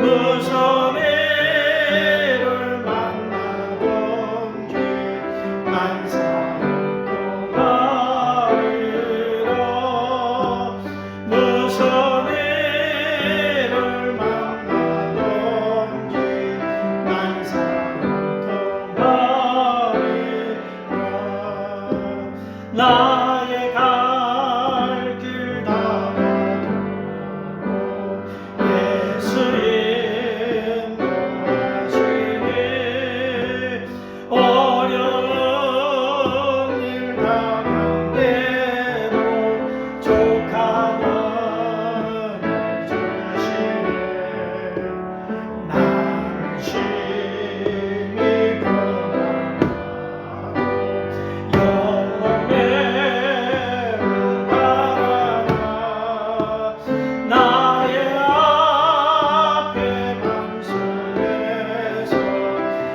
무서운 일을 만나던 길 만사 동하리라. 무서운 일을 만나던 길 만사 동하리라. 나의 갈 길 다가도 예수 인도하시니 어려운 일 당한데도 족한 은혜 주시네. 난심히 평안하고 영원 매우 바라나. 나의 앞에 방설에서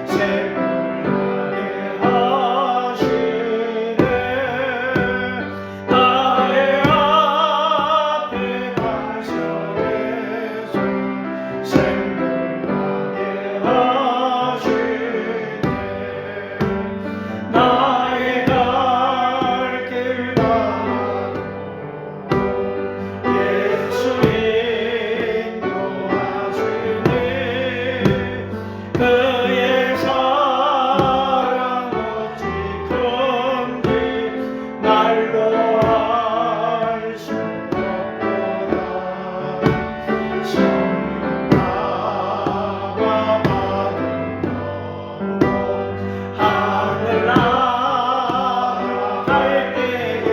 생물하게 하시네. 나의 앞에 방설에서 생물하게 하시네. 나의 갈 길 다가도 예수 인도하시니 그의 사랑 어찌 큰지 말로 알 수 없도다. 성령 나와 받은 영혼 하늘 날아갈 때에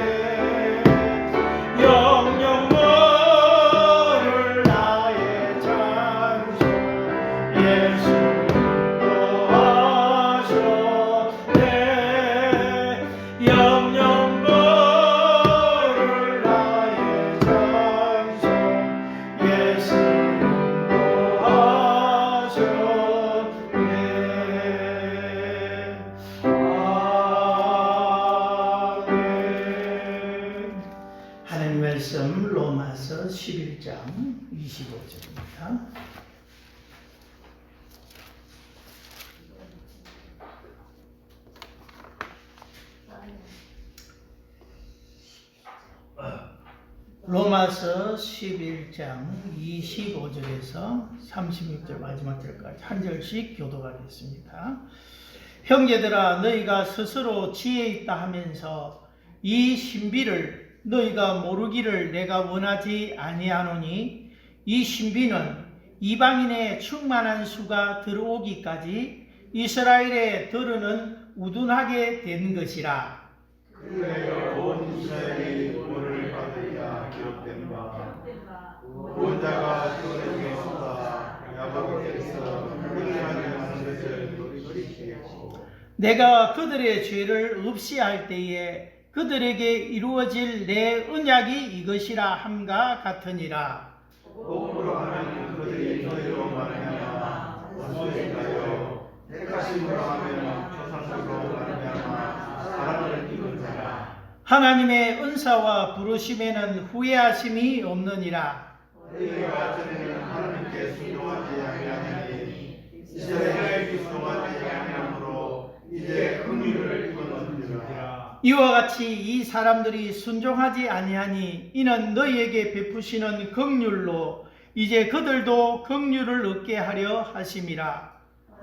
영영 모를 나의 찬송 예수 인도하셨네. 영영 모를 나의 찬송 예수 인도하셨네. 아멘. 하나님 말씀 로마서 11장 25절입니다. 로마서 11장 25절에서 36절 마지막 절까지 한 절씩 교독하겠습니다. 형제들아 너희가 스스로 지혜 있다 하면서 이 신비를 너희가 모르기를 내가 원하지 아니하노니 이 신비는 이방인의 충만한 수가 들어오기까지 이스라엘의 들으는 우둔하게 된 것이라. 그래야 온 이스라엘이 구원을 받으리라 기록된 바 구원자가 주님의 수다 야곱에게서 하는 것을 돌이키겠고 내가 그들의 죄를 없이 할 때에 그들에게 이루어질 내 언약이 이것이라 함과 같으니라. 거꾸로 하면 그들이 너희로 말미암아 원수에가요 택하심으로 하면 조상으로 말미암아 사랑을 입은 자라. 하나님의 은사와 부르심에는 후회하심이 없느니라. 너희가 전에는 하나님께 순종하지 아니하니 이스라엘이 순종하지 아니하므로 이제 긍휼을 입었느니라. 이와 같이 이 사람들이 순종하지 아니하니 이는 너희에게 베푸시는 긍휼로 이제 그들도 긍휼을 얻게 하려 하심이라.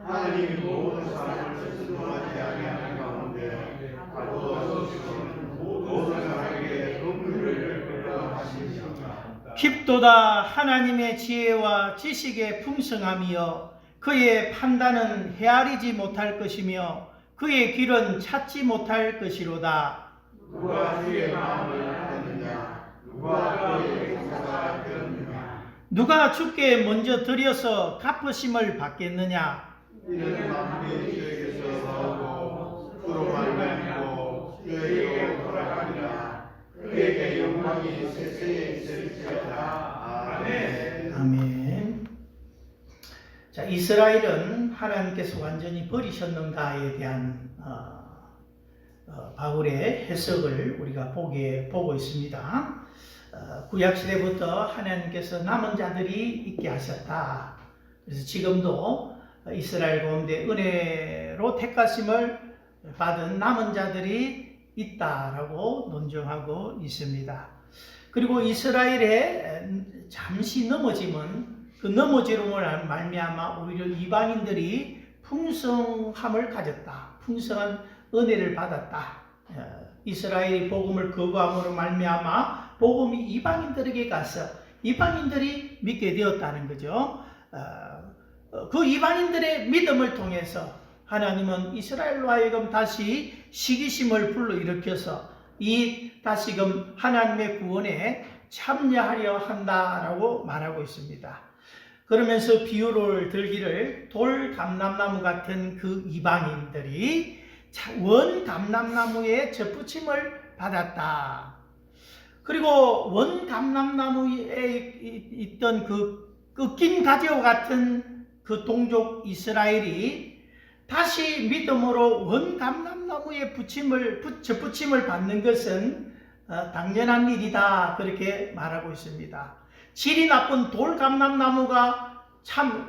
하나님이 모든 사람을 순종하지 아니하는 가운데 거두어주시는 모든 사람에게 긍휼을 베풀어 하시니라. 깊도다 하나님의 지혜와 지식의 풍성함이여 그의 판단은 헤아리지 못할 것이며 그의 길은 찾지 못할 것이로다. 누가 주의 마음을 알았느냐? 누가 그의 공사가 되었느냐? 누가 주께 먼저 드려서 갚으심을 받겠느냐? 이는 만물이 주에게서 나오고 주로 말미암고 주에게로 돌아가리라. 그에게 영광이 세세에 있을지어다. 아멘. 아멘. 자, 이스라엘은 하나님께서 완전히 버리셨는가에 대한 바울의 해석을 우리가 보고 있습니다. 구약시대부터 하나님께서 남은 자들이 있게 하셨다. 그래서 지금도 이스라엘 가운데 은혜로 택하심을 받은 남은 자들이 있다라고 논증하고 있습니다. 그리고 이스라엘에 잠시 넘어짐은 그 넘어짐으로 말미암아 오히려 이방인들이 풍성함을 가졌다. 풍성한 은혜를 받았다. 이스라엘이 복음을 거부함으로 말미암아 복음이 이방인들에게 가서 이방인들이 믿게 되었다는 거죠. 그 이방인들의 믿음을 통해서 하나님은 이스라엘로 하여금 다시 시기심을 불러일으켜서 다시금 하나님의 구원에 참여하려 한다라고 말하고 있습니다. 그러면서 비유를 들기를 돌감람나무 같은 그 이방인들이 원감람나무에 접붙임을 받았다. 그리고 원감람나무에 있던 그 꺾인 가지와 같은 그 동족 이스라엘이 다시 믿음으로 원감람나무에 접붙임을 받는 것은 당연한 일이다. 그렇게 말하고 있습니다. 질이 나쁜 돌감람나무가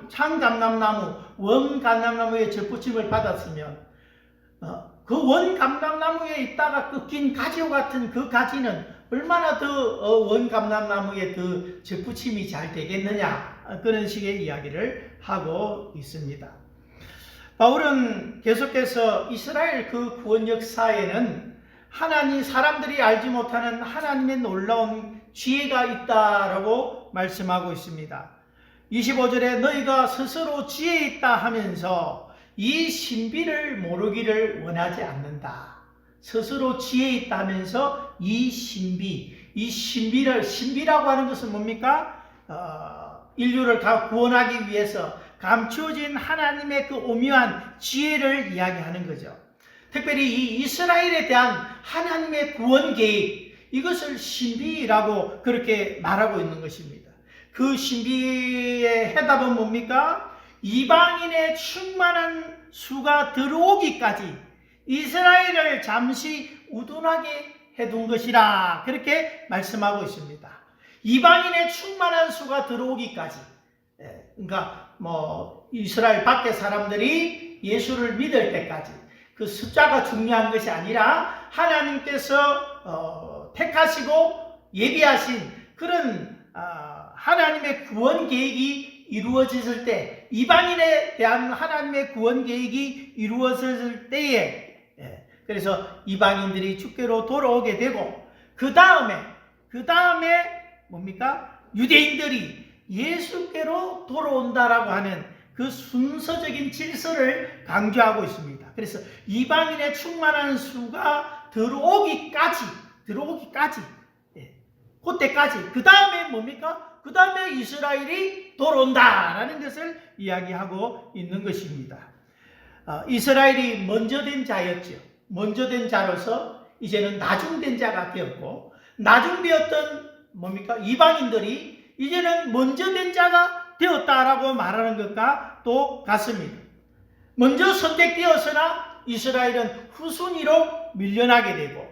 참감람나무, 원감람나무에 접붙임을 받았으면 그 원감람나무에 있다가 꺾인 가지와 같은 그 가지는 얼마나 더 원감람나무에 더 접붙임이 잘 되겠느냐, 그런 식의 이야기를 하고 있습니다. 바울은 계속해서 이스라엘 그 구원 역사에는 사람들이 알지 못하는 하나님의 놀라운 지혜가 있다라고 말씀하고 있습니다. 25절에 너희가 스스로 지혜 있다 하면서 이 신비를 모르기를 원하지 않는다. 스스로 지혜 있다 하면서 신비라고 하는 것은 뭡니까? 인류를 구원하기 위해서 감추어진 하나님의 그 오묘한 지혜를 이야기하는 거죠. 특별히 이 이스라엘에 대한 하나님의 구원 계획, 이것을 신비라고 그렇게 말하고 있는 것입니다. 그 신비의 해답은 뭡니까? 이방인의 충만한 수가 들어오기까지 이스라엘을 잠시 우둔하게 해둔 것이라, 그렇게 말씀하고 있습니다. 이방인의 충만한 수가 들어오기까지, 그러니까 이스라엘 밖의 사람들이 예수를 믿을 때까지, 그 숫자가 중요한 것이 아니라 하나님께서 택하시고 예비하신 그런 하나님의 구원 계획이 이루어졌을 때, 이방인에 대한 하나님의 구원 계획이 이루어졌을 때에, 그래서 이방인들이 주께로 돌아오게 되고, 그 다음에 뭡니까? 유대인들이 예수께로 돌아온다라고 하는 그 순서적인 질서를 강조하고 있습니다. 그래서 이방인의 충만한 수가 들어오기까지, 그때까지, 그 다음에 뭡니까? 그 다음에 이스라엘이 돌아온다라는 것을 이야기하고 있는 것입니다. 이스라엘이 먼저 된 자였죠. 먼저 된 자로서 이제는 나중된 자가 되었고, 나중되었던 뭡니까? 이방인들이 이제는 먼저 된 자가 되었다라고 말하는 것과 똑같습니다. 먼저 선택되었으나 이스라엘은 후순위로 밀려나게 되고,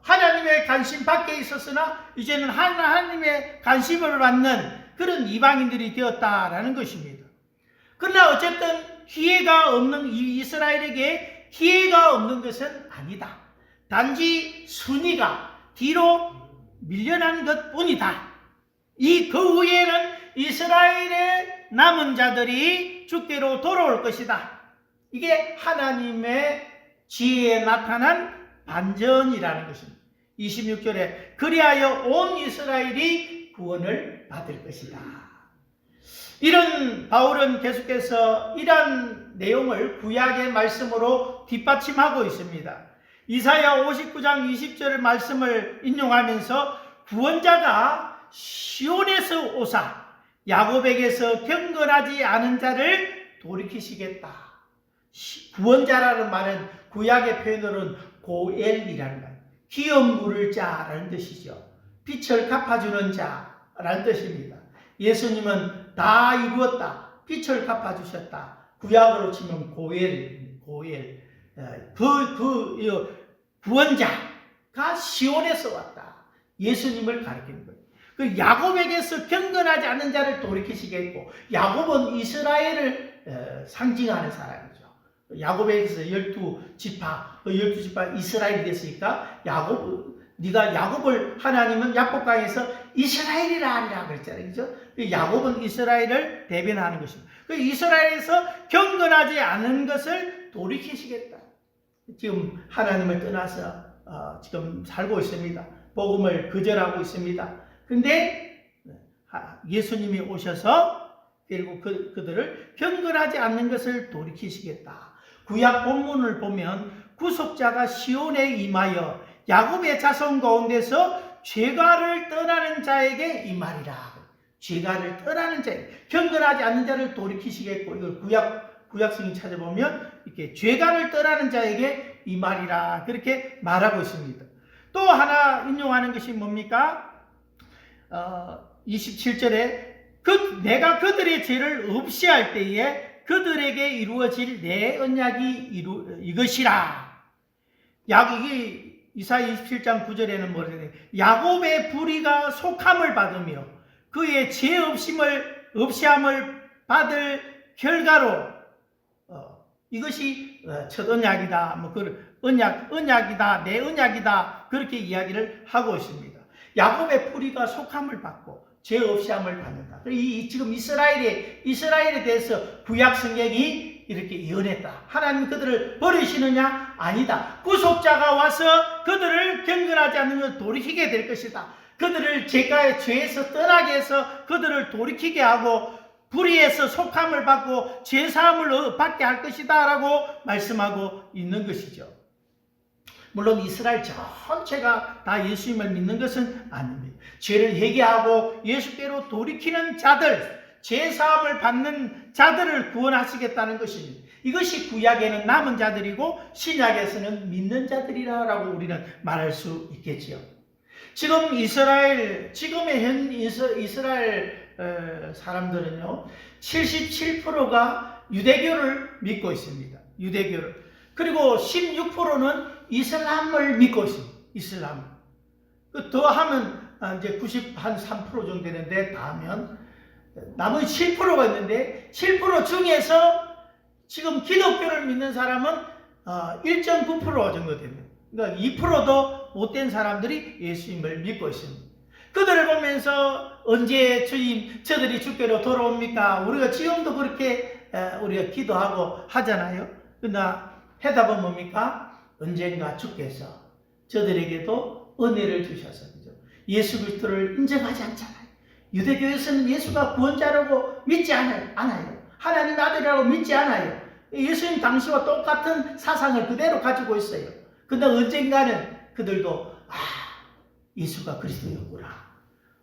하나님의 관심 밖에 있었으나 이제는 하나님의 관심을 받는 그런 이방인들이 되었다라는 것입니다. 그러나 어쨌든 기회가 없는 이스라엘에게 기회가 없는 것은 아니다. 단지 순위가 뒤로 밀려난 것뿐이다. 그 후에는 이스라엘의 남은 자들이 주께로 돌아올 것이다. 이게 하나님의 지혜에 나타난 반전이라는 것입니다. 26절에 그리하여 온 이스라엘이 구원을 받을 것이다. 이런 바울은 계속해서 이러한 내용을 구약의 말씀으로 뒷받침하고 있습니다. 이사야 59장 20절 말씀을 인용하면서 구원자가 시온에서 오사 야곱에게서 경건하지 않은 자를 돌이키시겠다. 구원자라는 말은 구약의 표현으로는 고엘이라는 말, 기업 물을 자라는 뜻이죠. 빛을 갚아주는 자라는 뜻입니다. 예수님은 다 이루었다, 빛을 갚아주셨다. 구약으로 치면 고엘. 구원자가 시온에서 왔다. 예수님을 가리키는 거예요. 그 야곱에게서 경건하지 않는 자를 돌이키시겠고, 야곱은 이스라엘을 상징하는 사람이죠. 야곱에게서 12지파, 12지파 이스라엘이 됐으니까 네가 야곱을 하나님은 야복강에서 이스라엘이라 하리라 그랬잖아요. 그죠? 야곱은 이스라엘을 대변하는 것입니다. 그 이스라엘에서 경건하지 않은 것을 돌이키시겠다. 지금 하나님을 떠나서 지금 살고 있습니다. 복음을 거절하고 있습니다. 근데 예수님이 오셔서 결국 그들을 경건하지 않는 것을 돌이키시겠다. 구약 본문을 보면 구속자가 시온에 임하여 야곱의 자손 가운데서 죄가를 떠나는 자에게 임하리라. 죄가를 떠나는 자에게, 경건하지 않는 자를 돌이키시겠고, 이걸 구약성인 찾아보면 이렇게 죄가를 떠나는 자에게 임하리라 그렇게 말하고 있습니다. 또 하나 인용하는 것이 뭡니까? 27절에 내가 그들의 죄를 없이 할 때에 그들에게 이루어질 내 언약이 이것이라. 이게 이사야 27장 9절에는 뭐래요? 야곱의 불의가 속함을 받으며 그의 죄 없이함을 받을 결과로 이것이 첫 언약이다. 뭐 언약이다. 내 언약이다. 그렇게 이야기를 하고 있습니다. 야곱의 불의가 속함을 받고 죄 없이함을 받는다. 지금 이스라엘에 대해서 구약 성경이 이렇게 예언했다. 하나님 그들을 버리시느냐? 아니다. 구속자가 와서 그들을 경건하지 않는 것을 돌이키게 될 것이다. 그들을 죄에서 떠나게 해서 그들을 돌이키게 하고 불의에서 속함을 받고 죄사함을 받게 할 것이다 라고 말씀하고 있는 것이죠. 물론 이스라엘 전체가 다 예수님을 믿는 것은 아닙니다. 죄를 회개하고 예수께로 돌이키는 자들, 죄사함을 받는 자들을 구원하시겠다는 것입니다. 이것이 구약에는 남은 자들이고 신약에서는 믿는 자들이라고 우리는 말할 수 있겠지요. 지금의 이스라엘 사람들은요, 77%가 유대교를 믿고 있습니다. 유대교를. 그리고 16%는 이슬람을 믿고 있습니다. 이슬람. 더하면 이제 93% 정도 되는데, 더하면 나머지 7%가 있는데, 7% 중에서 지금 기독교를 믿는 사람은 1.9% 정도 됩니다. 그러니까 2%도 못된 사람들이 예수님을 믿고 있습니다. 그들을 보면서 언제 저들이 주께로 돌아옵니까? 우리가 지금도 그렇게 우리가 기도하고 하잖아요. 그러나 해답은 뭡니까? 언젠가 주께서 저들에게도 은혜를 주셔서, 그죠? 예수 그리스도를 인정하지 않잖아요. 유대교에서는 예수가 구원자라고 믿지 않아요. 하나님의 아들이라고 믿지 않아요. 예수님 당시와 똑같은 사상을 그대로 가지고 있어요. 근데 언젠가는 그들도 예수가 그리스도였구나.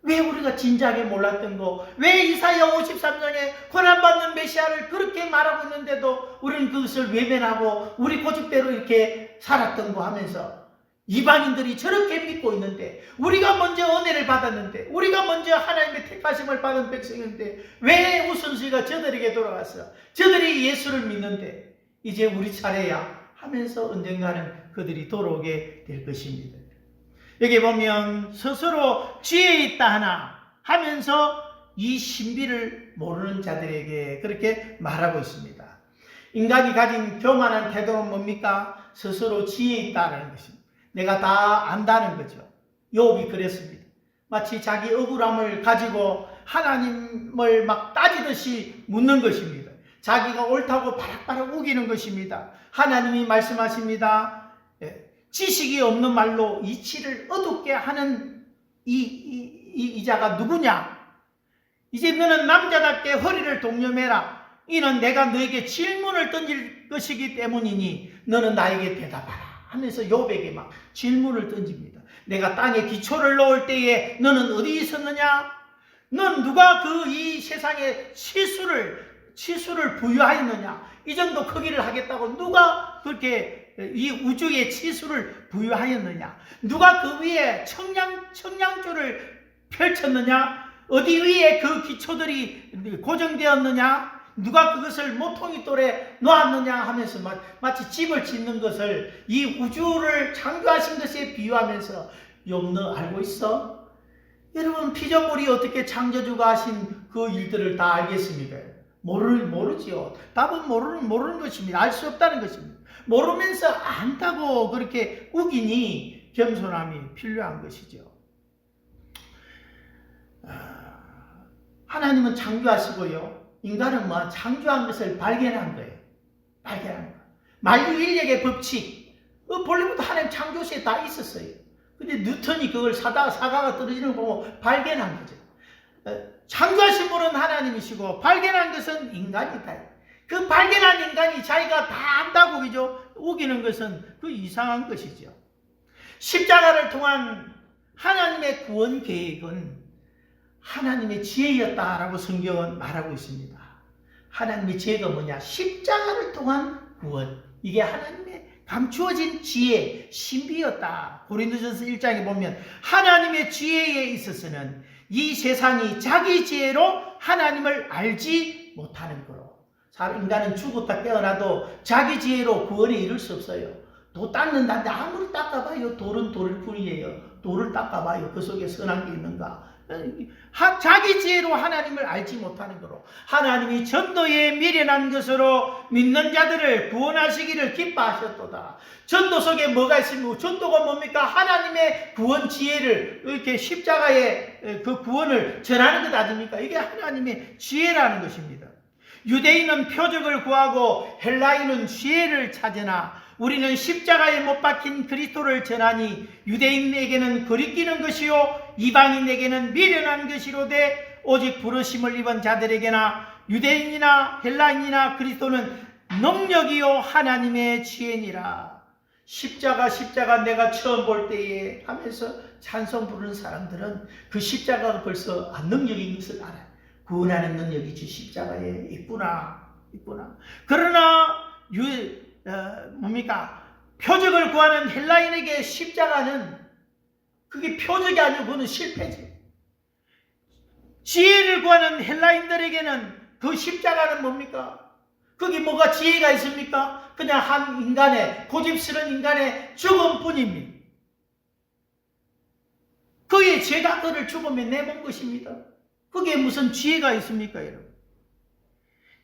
왜 우리가 진작에 몰랐던 거, 왜 이사야 53장에 고난받는 메시아를 그렇게 말하고 있는데도 우리는 그것을 외면하고 우리 고집대로 이렇게 살았던 거 하면서, 이방인들이 저렇게 믿고 있는데, 우리가 먼저 은혜를 받았는데, 우리가 먼저 하나님의 택하심을 받은 백성인데 왜 우선순위가 저들에게 돌아갔어? 저들이 예수를 믿는데 이제 우리 차례야 하면서 언젠가는 그들이 돌아오게 될 것입니다. 여기 보면 스스로 지혜 있다 하나 하면서 이 신비를 모르는 자들에게 그렇게 말하고 있습니다. 인간이 가진 교만한 태도는 뭡니까? 스스로 지혜 있다는 것입니다. 내가 다 안다는 거죠. 욥이 그랬습니다. 마치 자기 억울함을 가지고 하나님을 막 따지듯이 묻는 것입니다. 자기가 옳다고 바락바락 우기는 것입니다. 하나님이 말씀하십니다. 지식이 없는 말로 이치를 어둡게 하는 이 자가 누구냐? 이제 너는 남자답게 허리를 동여매라. 이는 내가 너에게 질문을 던질 것이기 때문이니 너는 나에게 대답하라 하면서 욥에게 막 질문을 던집니다. 내가 땅에 기초를 놓을 때에 너는 어디 있었느냐? 넌 누가 이 세상에 치수를 부여하였느냐? 이 정도 크기를 하겠다고 누가 그렇게 이 우주에 치수를 부여하였느냐? 누가 그 위에 청량줄을 펼쳤느냐? 어디 위에 그 기초들이 고정되었느냐? 누가 그것을 모퉁이 돌에 놓았느냐 하면서 마치 집을 짓는 것을 이 우주를 창조하신 것에 비유하면서 욥 너 알고 있어? 여러분 피조물이 어떻게 창조주가 하신 그 일들을 다 알겠습니까? 모르지요. 답은 모르는 것입니다. 알 수 없다는 것입니다. 모르면서 안다고 그렇게 우기니 겸손함이 필요한 것이죠. 하나님은 창조하시고요. 인간은 창조한 것을 발견한 거예요. 발견한 거. 만유인력의 법칙. 본래부터 하나님 창조시에 다 있었어요. 근데 뉴턴이 그걸 사과가 떨어지는 걸 보고 발견한 거죠. 창조하신 분은 하나님이시고 발견한 것은 인간이다. 그 발견한 인간이 자기가 다 안다고 그죠? 우기는 것은 그 이상한 것이죠. 십자가를 통한 하나님의 구원 계획은 하나님의 지혜였다라고 성경은 말하고 있습니다. 하나님의 지혜가 뭐냐? 십자가를 통한 구원. 이게 하나님의 감추어진 지혜, 신비였다. 고린도전서 1장에 보면 하나님의 지혜에 있어서는 이 세상이 자기 지혜로 하나님을 알지 못하는 거로. 인간은 죽었다 깨어나도 자기 지혜로 구원에 이를 수 없어요. 도 닦는다는데 아무리 닦아봐요. 돌은 돌일 뿐이에요. 돌을 닦아봐요. 그 속에 선한 게 있는가? 자기 지혜로 하나님을 알지 못하는 거로 하나님이 전도에 미련한 것으로 믿는 자들을 구원하시기를 기뻐하셨도다. 전도 속에 뭐가 있습니까? 전도가 뭡니까? 하나님의 구원 지혜를 이렇게 십자가의 그 구원을 전하는 것 아닙니까? 이게 하나님의 지혜라는 것입니다. 유대인은 표적을 구하고 헬라인은 지혜를 찾으나 우리는 십자가에 못 박힌 그리스도를 전하니 유대인에게는 거리끼는 것이요 이방인에게는 미련한 것이로되 오직 부르심을 입은 자들에게나 유대인이나 헬라인이나 그리스도는 능력이요 하나님의 지혜니라. 십자가 내가 처음 볼 때에 하면서 찬송 부르는 사람들은 그 십자가가 벌써 능력인 것을 알아요. 구원하는 능력이 주 십자가에 있구나. 그러나 표적을 구하는 헬라인에게 십자가는 그게 표적이 아니고 그거는 실패지. 지혜를 구하는 헬라인들에게는 그 십자가는 뭡니까? 거기 뭐가 지혜가 있습니까? 그냥 한 인간의 고집스러운 인간의 죽음뿐입니다. 그의 죄가 그를 죽음에 내본 것입니다. 거기에 무슨 지혜가 있습니까, 여러분?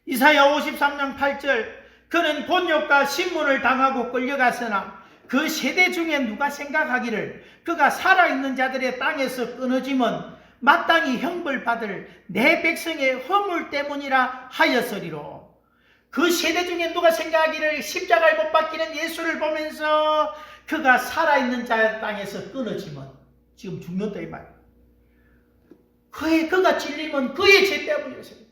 이사야 53장 8절 그는 곤욕과 신문을 당하고 끌려갔으나 그 세대 중에 누가 생각하기를 그가 살아있는 자들의 땅에서 끊어지면 마땅히 형벌받을 내 백성의 허물 때문이라 하였으리로. 그 세대 중에 누가 생각하기를 십자가에 못 박히는 예수를 보면서 그가 살아있는 자의 땅에서 끊어지면 지금 죽는다 이 말이에요. 그가 찔리면 그의 죄 때문이라고 생각해요.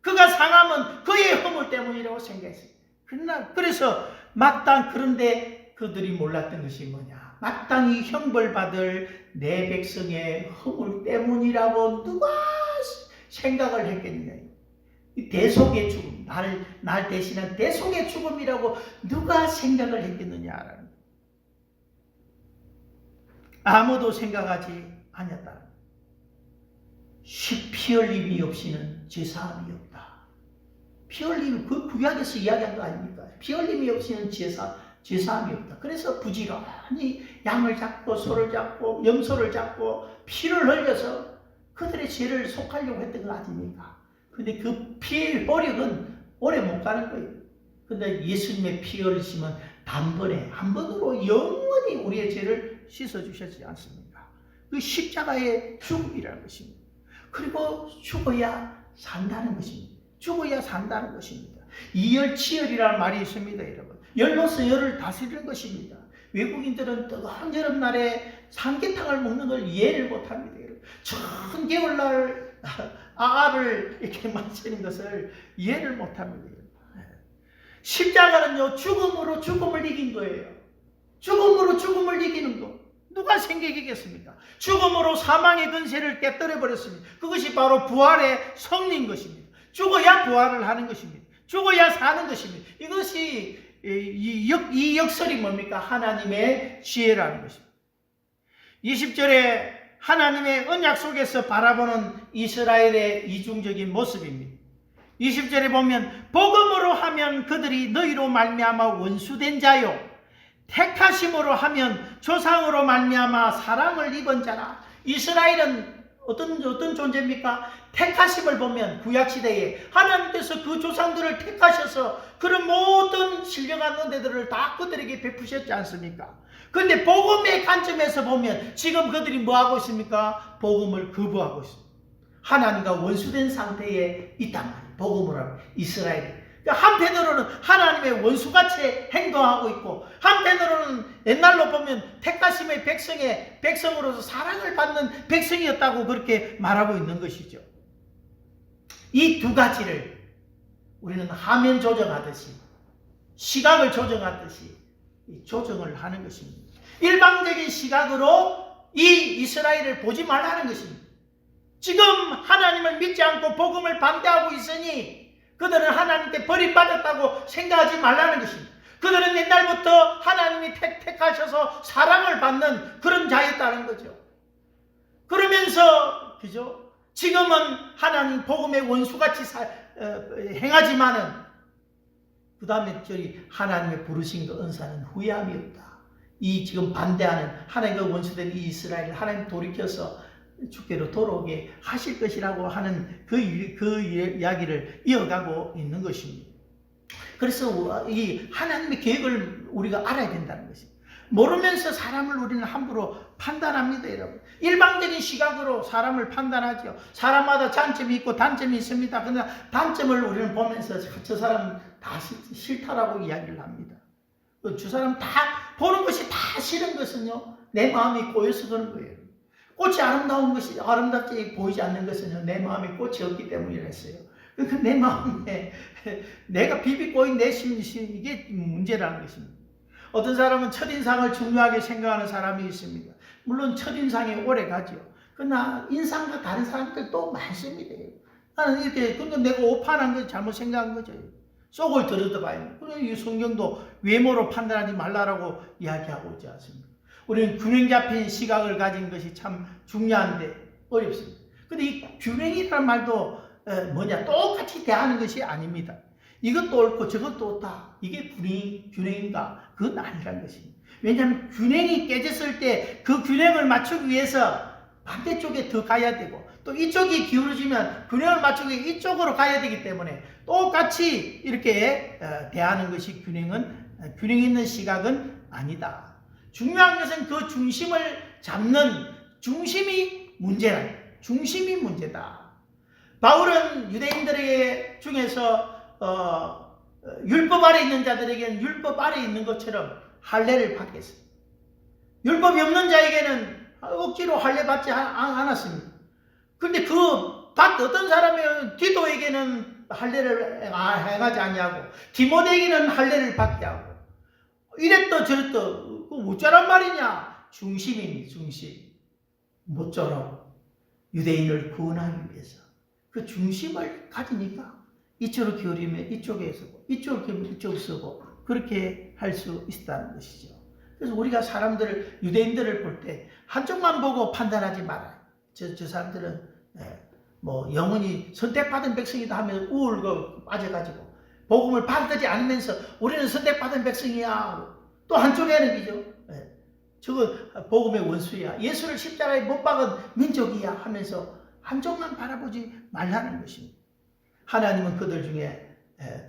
그가 상하면 그의 허물 때문이라고 생각했어요. 그래서 그런데 그들이 몰랐던 것이 뭐냐? 마땅히 형벌받을 내 백성의 허물 때문이라고 누가 생각을 했겠느냐? 이 대속의 죽음, 날 대신한 대속의 죽음이라고 누가 생각을 했겠느냐라는 아무도 생각하지 않았다. 피 흘림이 없이는 제사함이 없다. 피 흘림이 그 구약에서 이야기한 거 아닙니까? 피 흘림이 없이는 제사함이 없다. 그래서 부지런히 양을 잡고 소를 잡고 염소를 잡고 피를 흘려서 그들의 죄를 속하려고 했던 거 아닙니까? 근데 그 피의 효력은 오래 못 가는 거예요. 근데 예수님의 피 흘리시면 단번에 한 번으로 영원히 우리의 죄를 씻어주셨지 않습니까? 그 십자가의 죽음이라는 것입니다. 그리고 죽어야 산다는 것입니다. 이열치열이라는 말이 있습니다, 여러분. 열로서 열을 다스리는 것입니다. 외국인들은 뜨거운 여름날에 삼계탕을 먹는 걸 이해를 못합니다, 여러분. 천개월날 알을 이렇게 마시는 것을 이해를 못합니다, 여러분. 십자가는요, 죽음으로 죽음을 이긴 거예요. 죽음으로 죽음을 이기는 거. 누가 생각했겠습니까? 죽음으로 사망의 근세를 깨뜨려 버렸습니다. 그것이 바로 부활의 성리인 것입니다. 죽어야 부활을 하는 것입니다. 죽어야 사는 것입니다. 이것이 이 역설이 뭡니까? 하나님의 지혜라는 것입니다. 20절에 하나님의 언약 속에서 바라보는 이스라엘의 이중적인 모습입니다. 20절에 보면 복음으로 하면 그들이 너희로 말미암아 원수된 자요 택하심으로 하면 조상으로 말미암아 사랑을 입은 자라. 이스라엘은 어떤 존재입니까? 택하심을 보면 구약시대에 하나님께서 그 조상들을 택하셔서 그런 모든 신령한 은혜들을 다 그들에게 베푸셨지 않습니까? 그런데 복음의 관점에서 보면 지금 그들이 뭐하고 있습니까? 복음을 거부하고 있습니다. 하나님과 원수된 상태에 있단 말이에요. 복음을 하고 이스라엘이. 한편으로는 하나님의 원수같이 행동하고 있고, 한편으로는 옛날로 보면 택하심의 백성으로서 사랑을 받는 백성이었다고 그렇게 말하고 있는 것이죠. 이 두 가지를 우리는 화면 조정하듯이, 시각을 조정하듯이 조정을 하는 것입니다. 일방적인 시각으로 이 이스라엘을 보지 말라는 것입니다. 지금 하나님을 믿지 않고 복음을 반대하고 있으니 그들은 하나님께 버림받았다고 생각하지 말라는 것입니다. 그들은 옛날부터 하나님이 택하셔서 사랑을 받는 그런 자였다는 거죠. 그러면서 그죠? 지금은 하나님 복음의 원수같이 행하지만은 그 다음에 저희 하나님의 부르신 그 은사는 후회함이 없다. 이 지금 반대하는 하나님과 원수된 이 이스라엘을 하나님 돌이켜서 주께로 돌아오게 하실 것이라고 하는 그 이야기를 이어가고 있는 것입니다. 그래서 이 하나님의 계획을 우리가 알아야 된다는 것입니다. 모르면서 사람을 우리는 함부로 판단합니다, 여러분. 일방적인 시각으로 사람을 판단하죠. 사람마다 장점이 있고 단점이 있습니다. 그러나 단점을 우리는 보면서 저 사람 다 싫다라고 이야기를 합니다. 저 사람 다 보는 것이 다 싫은 것은요, 내 마음이 꼬여서 그런 거예요. 꽃이 아름답게 보이지 않는 것은 내 마음에 꽃이 없기 때문이랬어요. 그러니까 내 마음에 내가 비비꼬인 내 심리, 이게 문제라는 것입니다. 어떤 사람은 첫인상을 중요하게 생각하는 사람이 있습니다. 물론 첫인상이 오래 가죠. 그러나 인상과 다른 사람들도 많습니다. 나는 이렇게, 근데 내가 오판한 거 잘못 생각한 거죠. 속을 들여다봐요. 그래서 이 성경도 외모로 판단하지 말라라고 이야기하고 있지 않습니까? 우리는 균형 잡힌 시각을 가진 것이 참 중요한데 어렵습니다. 근데 이 균형이라는 말도 똑같이 대하는 것이 아닙니다. 이것도 옳고 저것도 옳다. 이게 균형인가? 그건 아니라는 것입니다. 왜냐하면 균형이 깨졌을 때 그 균형을 맞추기 위해서 반대쪽에 더 가야 되고, 또 이쪽이 기울어지면 균형을 맞추기 위해 이쪽으로 가야 되기 때문에 똑같이 이렇게 대하는 것이 균형 있는 시각은 아니다. 중요한 것은 그 중심을 잡는 중심이 문제다. 바울은 유대인들에게 중에서 율법 아래 있는 자들에게는 율법 아래 있는 것처럼 할례를 받겠습니다. 율법이 없는 자에게는 억지로 할례 받지 않았습니다. 그런데 어떤 사람이 디도에게는 할례를 행하지 아니하고 디모데에게는 할례를 받게 하고, 이랬다 저랬다. 어쩌란 말이냐? 중심입니다. 중심. 모쪼록 유대인을 구원하기 위해서 그 중심을 가지니까 이쪽으로 기울이면 이쪽에 서고, 이쪽으로 기울이면 이쪽으로 서고, 그렇게 할 수 있다는 것이죠. 그래서 우리가 유대인들을 볼 때 한쪽만 보고 판단하지 말아요. 저 사람들은 영원히 선택받은 백성이다 하면 우울고 빠져가지고 복음을 받지 않으면서 우리는 선택받은 백성이야. 또 한쪽에는 이죠. 저거 복음의 원수야. 예수를 십자가에 못 박은 민족이야 하면서 한쪽만 바라보지 말라는 것입니다. 하나님은 그들 중에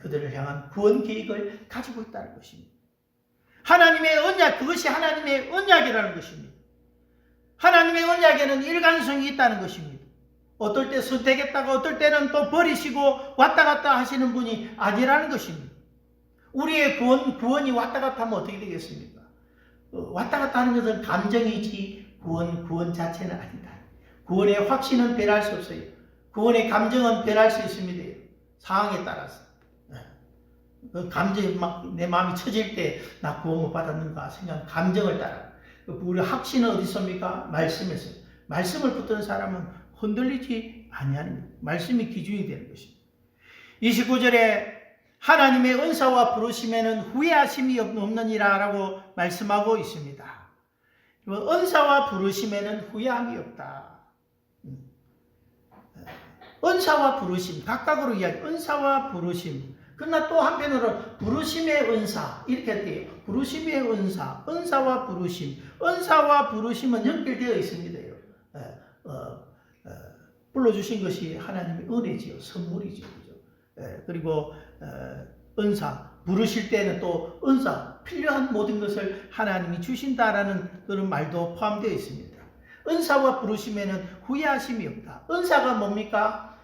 그들을 향한 구원 계획을 가지고 있다는 것입니다. 하나님의 언약, 그것이 하나님의 언약이라는 것입니다. 하나님의 언약에는 일관성이 있다는 것입니다. 어떨 때 선택했다가 어떨 때는 또 버리시고 왔다 갔다 하시는 분이 아니라는 것입니다. 우리의 구원이 왔다 갔다 하면 어떻게 되겠습니까? 왔다 갔다 하는 것은 감정이지 구원 자체는 아니다. 구원의 확신은 변할 수 없어요. 구원의 감정은 변할 수 있습니다. 상황에 따라서. 그 감정이 내 마음이 처질 때 나 구원 못 받았는가 생각하는 감정을 따라. 우리 확신은 어디 있습니까? 말씀에서. 말씀을 붙드는 사람은 흔들리지 아니하는 말씀이 기준이 되는 것입니다. 29절에 하나님의 은사와 부르심에는 후회하심이 없느니라 라고 말씀하고 있습니다. 은사와 부르심에는 후회함이 없다. 은사와 부르심, 각각으로 은사와 부르심. 그러나 또 한편으로 부르심의 은사, 이렇게 돼요. 부르심의 은사, 은사와 부르심. 은사와 부르심은 연결되어 있습니다. 불러주신 것이 하나님의 은혜지요. 선물이죠. 그죠? 그리고 은사, 부르실 때는 또 은사, 필요한 모든 것을 하나님이 주신다라는 그런 말도 포함되어 있습니다. 은사와 부르심에는 후회하심이 없다. 은사가 뭡니까?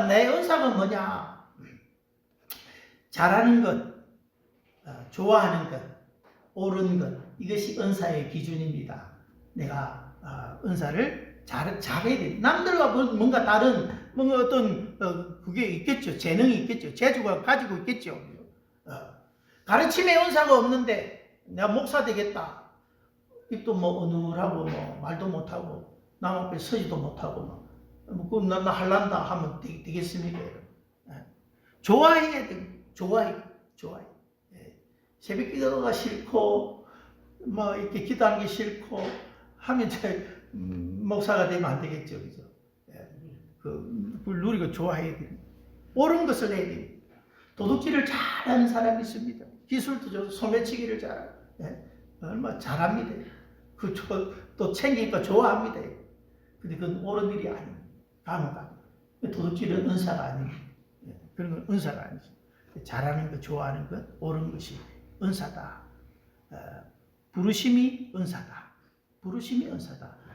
내 은사가 뭐냐? 잘하는 것, 좋아하는 것, 옳은 것, 이것이 은사의 기준입니다. 내가 은사를 잘해야 돼. 남들과 뭔가 다른 뭔가 어떤 그게 있겠죠. 재능이 있겠죠. 재주가 가지고 있겠죠. 가르침의 은사가 없는데 내가 목사 되겠다. 입도 뭐 어눌하고 뭐 말도 못하고 남 앞에 서지도 못하고 뭐 나 할란다 하면 되겠습니까? 좋아해야 돼. 좋아해. 새벽 기도가 싫고 뭐 이렇게 기도하는 게 싫고 하면 목사가 되면 안 되겠죠, 그죠? 그걸 누리고 좋아해야 돼요. 옳은 것을 해야 돼요. 도둑질을 잘하는 사람이 있습니다. 기술도 좋고 소매치기를 잘하고, 얼마 잘합니다. 또 챙기니까 좋아합니다. 근데 그건 옳은 일이 아닙니다. 간혹 도둑질은 은사가 아닙니다. 그런 건 은사가 아니죠. 잘하는 것, 좋아하는 것, 옳은 것이 은사다. 부르심이 은사다.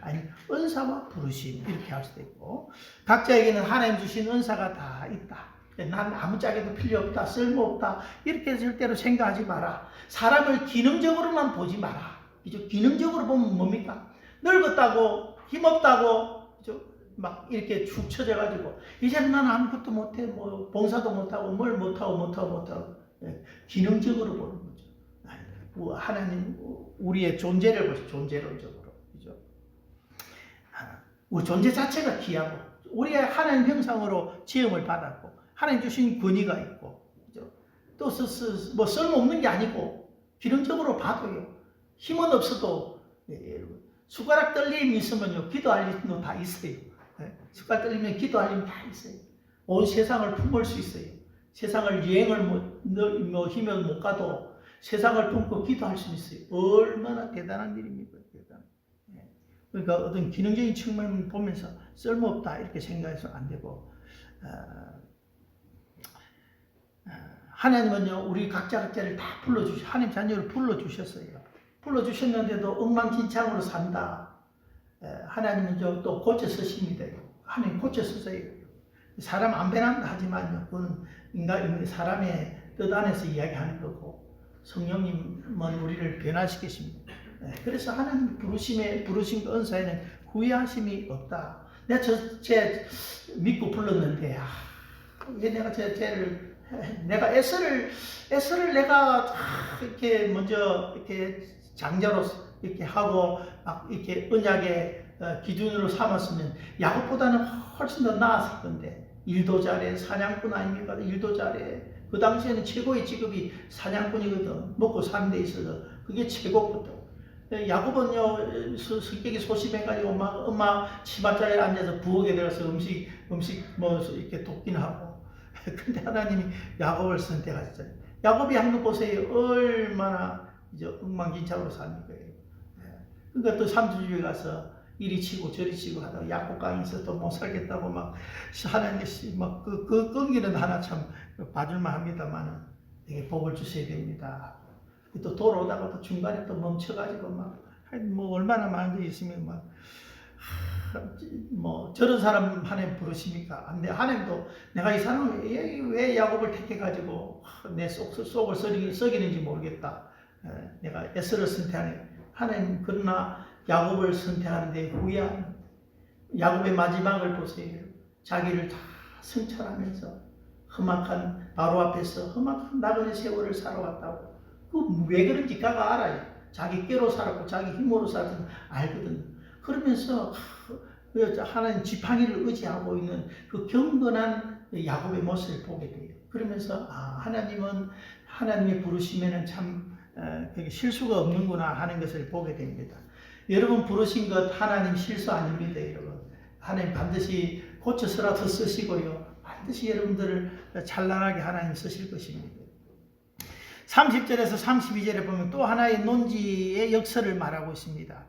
아니 은사와 부르심 이렇게 할 수도 있고, 각자에게는 하나님 주신 은사가 다 있다. 난 아무짝에도 필요 없다, 쓸모없다, 이렇게 절대로 생각하지 마라. 사람을 기능적으로만 보지 마라. 그죠? 기능적으로 보면 뭡니까? 늙었다고, 힘없다고, 그죠? 막 이렇게 축 처져가지고 이제는 난 아무것도 못해, 뭐 봉사도 못하고 뭘 못하고. 기능적으로 보는 거죠. 하나님 우리의 존재를 보시, 존재론적으로, 그죠? 우리 존재 자체가 귀하고, 우리가 하나님 형상으로 지음을 받았고, 하나님 주신 권위가 있고, 그죠? 또 뭐 쓸모없는 게 아니고, 기능적으로 봐도요, 힘은 없어도, 여러분, 숟가락 떨림 있으면요, 기도할 일도 다 있어요. 숟가락 떨리면 기도할 일 다 있어요. 온 세상을 품을 수 있어요. 세상을 여행을 힘을 못 가도 세상을 품고 기도할 수 있어요. 얼마나 대단한 일입니까? 그러니까 어떤 기능적인 측면을 보면서 쓸모없다 이렇게 생각해서 안 되고, 하나님은요, 우리 각자를 다 하나님 자녀를 불러주셨어요. 불러주셨는데도 엉망진창으로 산다. 하나님은 또 고쳐 쓰십니다. 하나님 고쳐 쓰세요. 사람 안 변한다 하지만요, 그건 사람의 뜻 안에서 이야기하는 거고, 성령님은 우리를 변화시키십니다. 그래서 하나님 부르신 은사에는 후회하심이 없다. 내가 쟤 믿고 불렀는데, 왜 내가 쟤를 내가 애서를 내가 이렇게 먼저 이렇게 장자로 이렇게 하고 막 이렇게 언약의 기준으로 삼았으면 야곱보다는 훨씬 더 나았을 건데, 일도 잘해, 사냥꾼 아닙니까? 일도 잘해. 그 당시에는 최고의 직업이 사냥꾼이거든. 먹고 사는 데 있어서 그게 최고거든. 야곱은요, 성격이 소심해가지고 막 엄마 치마자리에 앉아서 부엌에 들어가서 음식 뭐 이렇게 돕긴 하고. 근데 하나님이 야곱을 선택하셨어요. 야곱이 한 거 보세요. 얼마나 이제 엉망진창으로 사는 거예요. 그러니까 또 삼주집에 가서 이리 치고 저리 치고 하다가 약국강에 있어 또 못 살겠다고 막 하나님께 막 그 끈기는 하나 참 봐줄만 합니다만은 되게 복을 주셔야 됩니다. 또 돌아오다가 또 중간에 또 멈춰가지고 뭐 얼마나 많은 게 있으면 뭐 저런 사람 하나님 부르십니까? 안 돼. 하나님도 내가 이 사람을 왜 야곱을 택해가지고 내 속을 썩이는지 모르겠다. 내가 에스를 선택하네. 하나님 그러나 야곱을 선택하는데 후회합니다. 야곱의 마지막을 보세요. 자기를 다 성찰하면서 험악한 바로 앞에서 험악한 나그네 세월을 살아왔다고. 왜 그런지 그가 알아요. 자기 꾀로 살았고 자기 힘으로 살았던 알거든요. 그러면서 하나님 지팡이를 의지하고 있는 그 경건한 야곱의 모습을 보게 돼요. 그러면서 하나님은 하나님의 부르심에는 참 실수가 없는구나 하는 것을 보게 됩니다. 여러분 부르신 것 하나님 실수 아닙니다. 여러분 하나님 반드시 고쳐서라도 쓰시고요, 반드시 여러분들을 찬란하게 하나님 쓰실 것입니다. 30절에서 32절에 보면 또 하나의 논지의 역설을 말하고 있습니다.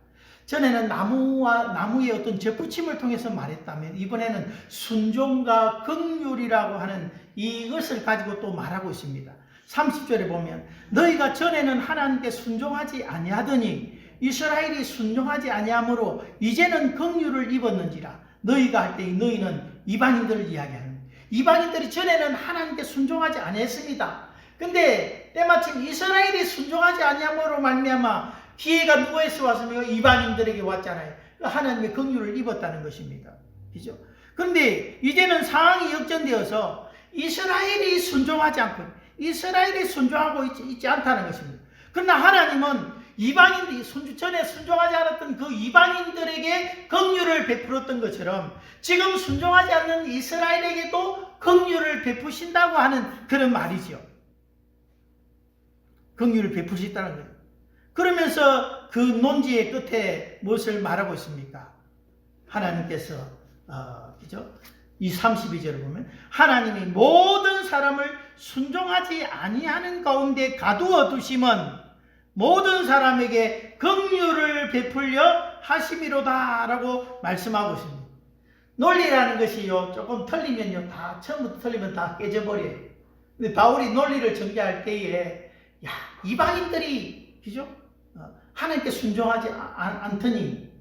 전에는 나무의 어떤 접붙임을 통해서 말했다면 이번에는 순종과 긍휼이라고 하는 이것을 가지고 또 말하고 있습니다. 30절에 보면 너희가 전에는 하나님께 순종하지 아니하더니 이스라엘이 순종하지 아니하므로 이제는 긍휼을 입었는지라. 너희가 할 때 너희는 이방인들을 이야기하는, 이방인들이 전에는 하나님께 순종하지 아니했습니다. 근데 때마침 이스라엘이 순종하지 아니함으로 말미암아 기회가 누구에서 왔습니까? 이방인들에게 왔잖아요. 하나님의 긍휼을 입었다는 것입니다. 그죠? 그런데 이제는 상황이 역전되어서 이스라엘이 순종하지 않고 이스라엘이 순종하고 있지 않다는 것입니다. 그러나 하나님은 이방인들이 전에 순종하지 않았던 그 이방인들에게 긍휼을 베풀었던 것처럼 지금 순종하지 않는 이스라엘에게도 긍휼을 베푸신다고 하는 그런 말이죠. 긍휼을 베푸시다는 거예요. 그러면서 그 논지의 끝에 무엇을 말하고 있습니까? 하나님께서 그죠? 이 32절을 보면 하나님이 모든 사람을 순종하지 아니하는 가운데 가두어 두심은 모든 사람에게 긍휼을 베풀려 하심이로다라고 말씀하고 있습니다. 논리라는 것이요, 조금 틀리면요, 다 처음부터 틀리면 다 깨져버려요. 근데 바울이 논리를 전개할 때에 이방인들이 그죠? 하나님께 순종하지 않더니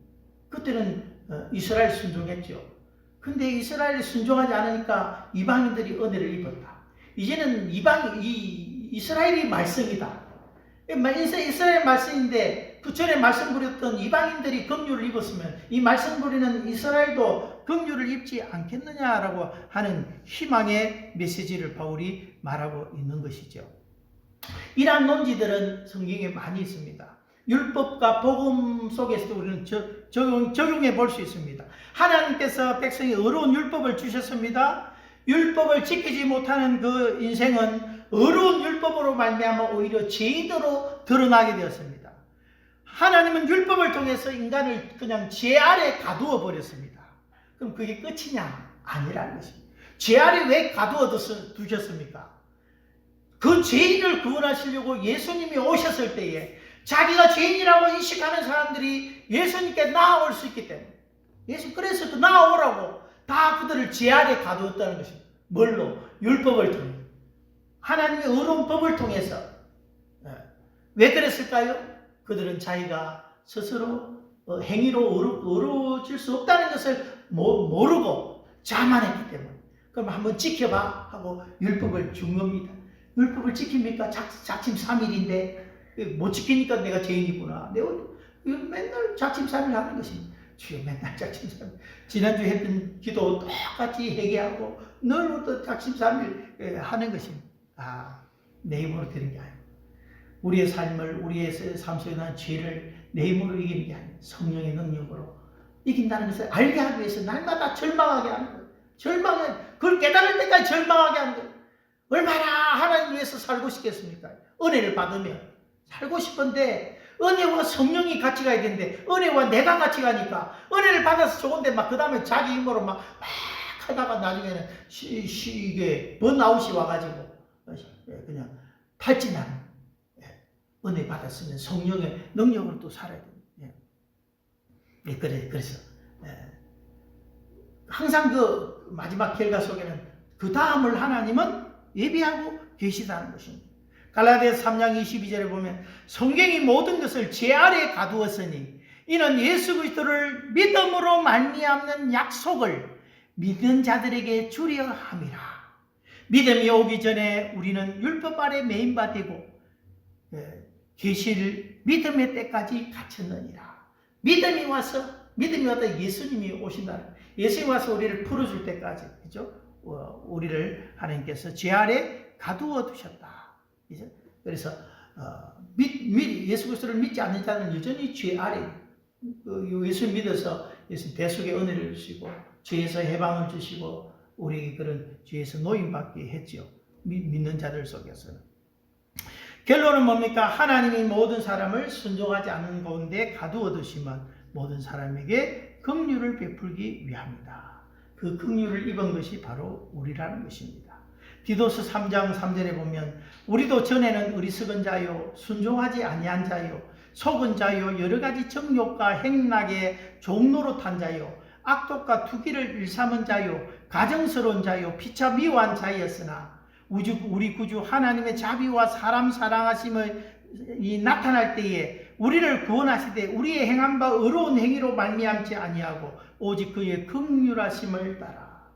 그때는 이스라엘 순종했죠. 근데 이스라엘이 순종하지 않으니까 이방인들이 은혜를 입었다. 이제는 이스라엘이 말씀이다. 이스라엘 말씀인데 그 전에 말씀 부렸던 이방인들이 긍휼을 입었으면 이 말씀 부리는 이스라엘도 긍휼을 입지 않겠느냐라고 하는 희망의 메시지를 바울이 말하고 있는 것이죠. 이러한 논지들은 성경에 많이 있습니다. 율법과 복음 속에서도 우리는 적용해 볼 수 있습니다. 하나님께서 백성에 어려운 율법을 주셨습니다. 율법을 지키지 못하는 그 인생은 어려운 율법으로 말미암아 오히려 죄인으로 드러나게 되었습니다. 하나님은 율법을 통해서 인간을 그냥 죄 아래 가두어 버렸습니다. 그럼 그게 끝이냐? 아니라는 것입니다. 죄 아래 왜 가두어 두셨습니까? 그 죄인을 구원하시려고 예수님이 오셨을 때에 자기가 죄인이라고 인식하는 사람들이 예수님께 나아올 수 있기 때문에 그래서 그 나아오라고 다 그들을 죄 아래 가두었다는 것입니다. 뭘로? 율법을 통해. 하나님의 어려운 법을 통해서. 왜 그랬을까요? 그들은 자기가 스스로 행위로 어려워질 수 없다는 것을 모르고 자만했기 때문에. 그럼 한번 지켜봐 하고 율법을 준 겁니다. 율법을 지킵니까? 작심3일인데 못 지키니까 내가 죄인이구나. 내가 맨날 작심3일 하는 것입니다. 주여 맨날 작심3일. 지난주에 했던 기도 똑같이 회개하고 늘 또 작심3일 하는 것입니다. 내 힘으로 되는 게 아니고 우리의 삶 속에 난 죄를 내 힘으로 이기는 게 아니고 성령의 능력으로 이긴다는 것을 알게 하기 위해서 날마다 절망하게 하는 거예요. 그걸 깨달을 때까지 절망하게 하는 거예요. 얼마나 하나님 위해서 살고 싶겠습니까? 은혜를 받으면 살고 싶은데 은혜와 성령이 같이 가야 되는데 은혜와 내가 같이 가니까 은혜를 받아서 좋은데 막 그 다음에 자기 힘으로 막 하다가 나중에는 이게 번아웃이 와가지고 그냥 탈진하는. 은혜 받았으면 성령의 능력으로 또 살아야 됩니다. 그래서 항상 그 마지막 결과 속에는 그 다음을 하나님은 예비하고 계시다는 것입니다. 갈라디아서 3장 22절에 보면 성경이 모든 것을 죄 아래에 가두었으니 이는 예수 그리스도를 믿음으로 말미암는 약속을 믿는 자들에게 주려 함이라. 믿음이 오기 전에 우리는 율법 아래 매인 바 되고 계실 믿음의 때까지 갇혔느니라. 믿음이 와서 예수님이 오신다. 예수님이 와서 우리를 풀어줄 때까지, 그죠? 우리를 하나님께서 죄 아래 가두어 두셨다. 그죠? 그래서 예수 그리스도를 믿지 않는 자는 여전히 죄 아래. 예수 믿어서 예수 대속의 은혜를 주시고 죄에서 해방을 주시고 우리에게 그런 죄에서 노임받게 했죠. 믿는 자들 속에서는. 결론은 뭡니까? 하나님이 모든 사람을 순종하지 않는 가운데 가두어 두시면 모든 사람에게 긍휼을 베풀기 위함이다. 그 긍휼을 입은 것이 바로 우리라는 것입니다. 디도스 3장 3절에 보면 우리도 전에는 어리석은 자요 순종하지 아니한 자요 속은 자요 여러 가지 정욕과 행락의 종로로 탄 자요 악독과 투기를 일삼은 자요 가정스러운 자요 피차 미워한 자였으나 우리 구주 하나님의 자비와 사람 사랑하심이 나타날 때에 우리를 구원하시되 우리의 행한 바 의로운 행위로 말미암지 아니하고 오직 그의 긍휼하심을 따라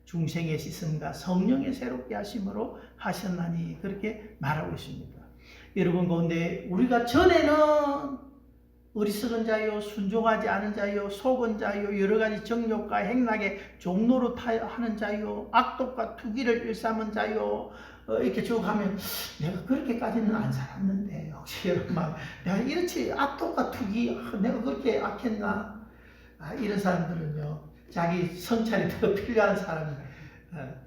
중생의 씻음과 성령의 새롭게 하심으로 하셨나니 그렇게 말하고 있습니다. 여러분 가운데 우리가 전에는 어리석은 자요 순종하지 않은 자요 속은 자요 여러 가지 정욕과 행락의 종로로 하는 자요 악독과 투기를 일삼은 자요 이렇게 쭉 하면 내가 그렇게까지는 안 살았는데 혹시 여러분 막 내가 이렇지 악독과 투기 내가 그렇게 악했나 이런 사람들은요 자기 성찰이 더 필요한 사람입니다.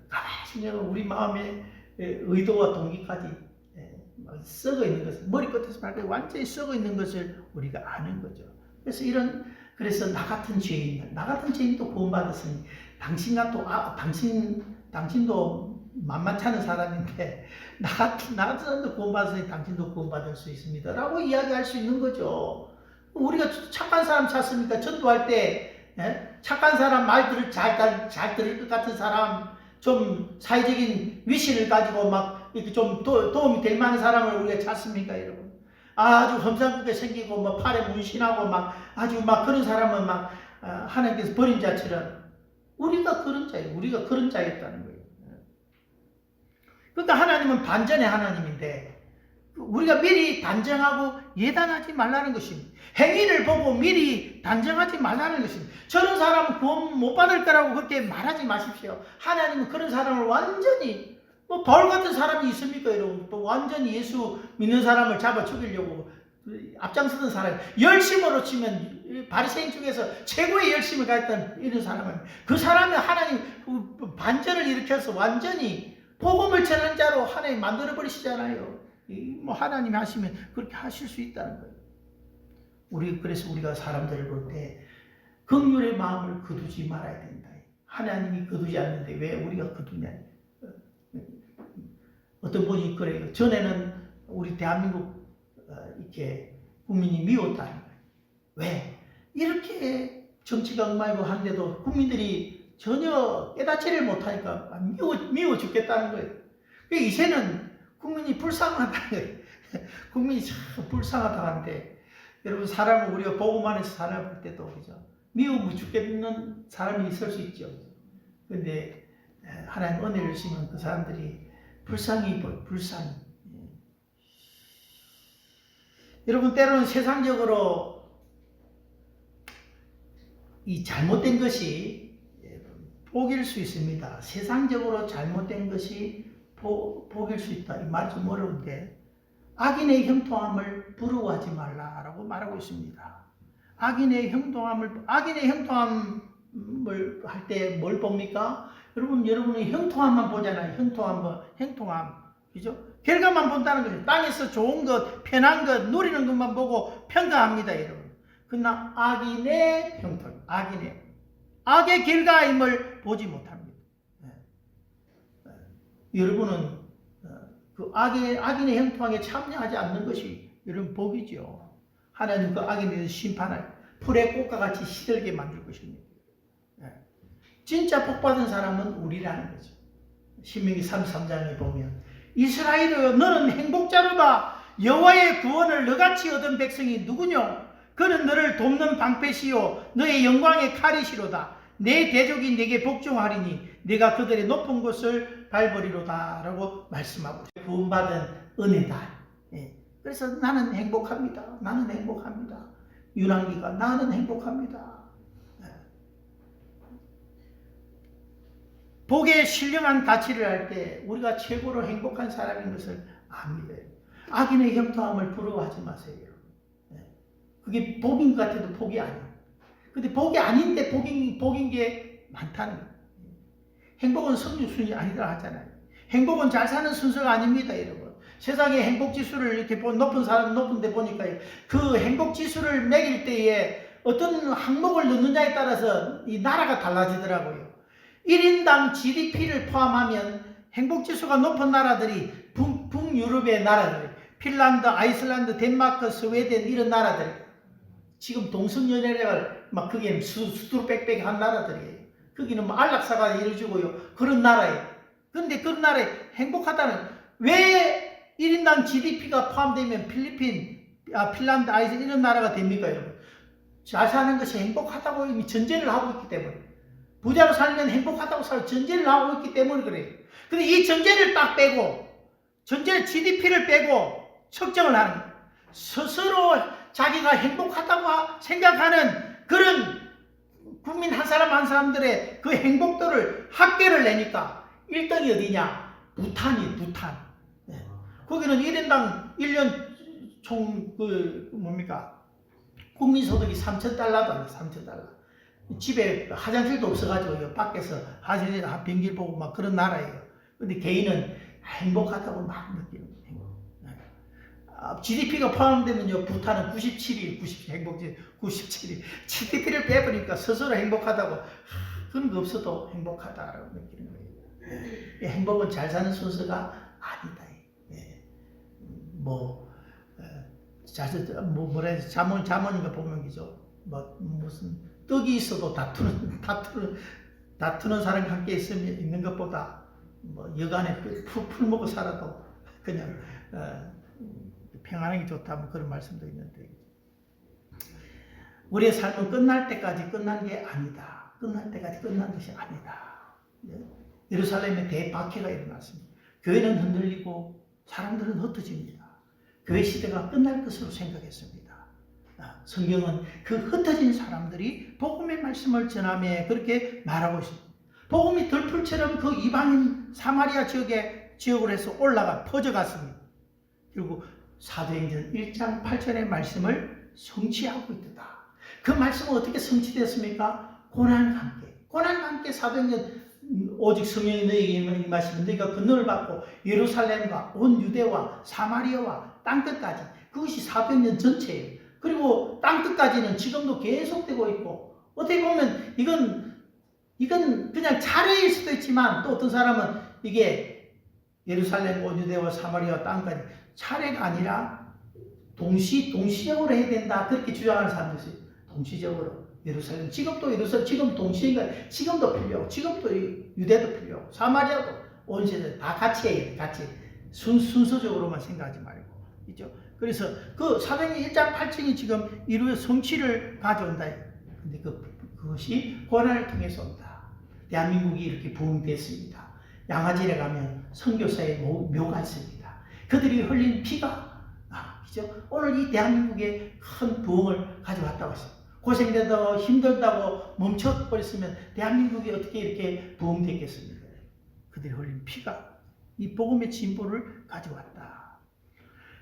가만히 우리 마음의 의도와 동기까지 썩어 있는 것을 머리끝에서 발끝까지 완전히 썩어 있는 것을 우리가 아는 거죠. 그래서 나 같은 죄인도 구원받았으니 당신도 만만치 않은 사람인데 나 같은 사람도 구원받았으니 당신도 구원받을 수 있습니다라고 이야기할 수 있는 거죠. 우리가 착한 사람 찾습니까? 전도할 때 착한 사람 말들을 잘 들을 것 같은 사람 좀 사회적인 위신을 가지고 막 이렇게 좀 도움이 될 만한 사람을 우리가 찾습니까, 여러분? 아주 험상궂게 생기고 뭐 팔에 문신하고 막 아주 막 그런 사람은 막 하나님께서 버린 자처럼 우리가 그런 자였다는 거예요. 그러니까 하나님은 반전의 하나님인데 우리가 미리 단정하고 예단하지 말라는 것입니다. 행위를 보고 미리 단정하지 말라는 것입니다. 저런 사람은 구원 못 받을 거라고 그렇게 말하지 마십시오. 하나님은 그런 사람을 완전히 바울 같은 사람이 있습니까, 여러분? 완전히 예수 믿는 사람을 잡아 죽이려고 앞장서던 사람, 열심으로 치면 바리새인 중에서 최고의 열심을 가했던 이런 사람은 그 사람이 하나님 반전을 일으켜서 완전히 복음을 전하는 자로 하나님 만들어 버리시잖아요. 하나님이 하시면 그렇게 하실 수 있다는 거예요. 그래서 우리가 사람들을 볼 때 긍휼의 마음을 거두지 말아야 된다. 하나님이 거두지 않는데 왜 우리가 거두냐? 어떤 분이 그래요. 전에는 우리 대한민국 이렇게 국민이 미웠다는 거예요. 왜? 이렇게 정치가 엉망이고 하는데도 국민들이 전혀 깨닫지를 못하니까 미워 죽겠다는 거예요. 이제는 국민이 불쌍하다는 거예요. 국민이 참 불쌍하다는데 여러분 사람을 우리가 복음 안에서 살아볼 때도 그죠? 미워 죽겠는 사람이 있을 수 있죠. 근데 하나님 은혜를 주시면 그 사람들이 불쌍히. 여러분 때로는 세상적으로 이 잘못된 것이 복일 수 있습니다. 세상적으로 잘못된 것이 복일 수 있다. 이 말 좀 어려운데 악인의 형통함을 부러워하지 말라라고 말하고 있습니다. 악인의 형통함을 할 때 뭘 봅니까? 여러분이 형통함만 보잖아요. 형통함. 그죠? 결과만 본다는 거죠. 땅에서 좋은 것, 편한 것, 누리는 것만 보고 평가합니다, 여러분. 그러나 악인의 형통, 악의 결과임을 보지 못합니다. 여러분은 그 악인의 형통함에 참여하지 않는 것이 여러분 복이죠. 하나님 그 악인에 대해서 심판할 풀의 꽃과 같이 시들게 만들 것입니다. 진짜 복받은 사람은 우리라는 거죠. 신명기 33장에 보면 이스라엘이여 너는 행복자로다. 여호와의 구원을 너같이 얻은 백성이 누구뇨? 그는 너를 돕는 방패시요 너의 영광의 칼이시로다. 내 대적이 내게 복종하리니 내가 그들의 높은 곳을 밟으리로다 라고 말씀하고 있어요. 구원받은 은혜다. 그래서 나는 행복합니다. 유난기가 나는 행복합니다. 복에 신령한 가치를 할 때 우리가 최고로 행복한 사람인 것을 압니다. 악인의 형통함을 부러워하지 마세요. 그게 복인 것 같아도 복이 아니에요. 근데 복이 아닌데 복인 게 많다는 거예요. 행복은 성육순이 아니라 하잖아요. 행복은 잘 사는 순서가 아닙니다, 여러분. 세상의 행복 지수를 이렇게 높은 사람 높은데 보니까 그 행복 지수를 매길 때에 어떤 항목을 넣느냐에 따라서 이 나라가 달라지더라고요. 1인당 GDP를 포함하면 행복지수가 높은 나라들이 북유럽의 나라들, 핀란드, 아이슬란드, 덴마크, 스웨덴 이런 나라들 지금 동성연애를 막 그게 수두로 빽빽한 나라들이에요. 거기는 뭐 안락사가 이루어지고요. 그런 나라예요. 그런데 그런 나라에 행복하다는 왜 1인당 GDP가 포함되면 핀란드, 아이슬란드 이런 나라가 됩니까, 여러분? 잘 사는 것이 행복하다고 이미 전제를 하고 있기 때문에 부자로 살면 행복하다고 전제를 하고 있기 때문에 그래요. 근데 이 전제를 딱 빼고 전제 GDP를 빼고 측정을 하는 거예요. 스스로 자기가 행복하다고 생각하는 그런 국민 한 사람 한 사람들의 그 행복도를 합계를 내니까 1등이 어디냐? 부탄이 부탄. 네. 거기는 1인당 1년 국민소득이 3,000달러도 아니에요. 3,000달러. 집에 화장실도 없어가지고 밖에서 화장실 변기를 보고 막 그런 나라예요. 근데 개인은 행복하다고 막 느끼는 거예요. GDP가 포함되면요, 부탄은 97일, 97일. GDP를 빼버리니까 스스로 행복하다고, 그런 거 없어도 행복하다라고 느끼는 거예요. 행복은 잘 사는 순서가 아니다. 자문인가 보면 그죠? 무슨 떡이 있어도 다투는 사람과 함께 있는 것보다 여간에 풀 먹고 살아도 그냥 평안하게 좋다 그런 말씀도 있는데 우리의 삶은 끝날 때까지 끝난 게 아니다. 끝날 때까지 끝난 것이 아니다. 예루살렘에 대박해가 일어났습니다. 교회는 흔들리고 사람들은 흩어집니다. 교회 시대가 끝날 것으로 생각했습니다. 성경은 그 흩어진 사람들이 복음의 말씀을 전하며 그렇게 말하고 있습니다. 복음이 들풀처럼 그 이방인 사마리아 지역으로 해서 올라가 퍼져갔습니다. 결국 사도행전 1장 8절의 말씀을 성취하고 있다. 그 말씀은 어떻게 성취됐습니까? 고난과 함께 사도행전 오직 성령이 너희에게 임하시면 너희가 권능을 받고 예루살렘과 온 유대와 사마리아와 땅끝까지 그것이 사도행전 전체예요. 그리고 땅끝까지는 지금도 계속되고 있고 어떻게 보면 이건 그냥 차례일 수도 있지만 또 어떤 사람은 이게 예루살렘, 온 유대와 사마리아 땅까지 차례가 아니라 동시적으로 해야 된다 그렇게 주장하는 사람도 있어요. 동시적으로 예루살렘 지금 동시인가 지금도 필요하고 지금도 유대도 필요하고 사마리아도 온 세대 다 같이 해야 돼. 같이 순서적으로만 생각하지 말고 그죠? 그래서 그 사도행전 1장 8절이 지금 이루어 성취를 가져온다. 근데 그것이 고난을 통해서 온다. 대한민국이 이렇게 부흥됐습니다. 양화질에 가면 선교사의 묘가 있습니다. 그들이 흘린 피가 그죠? 오늘 이 대한민국에 큰 부흥을 가져왔다고 했습니다. 고생되다고 힘들다고 멈춰버렸으면 대한민국이 어떻게 이렇게 부흥됐겠습니까? 그들이 흘린 피가 이 복음의 진보를 가져왔다.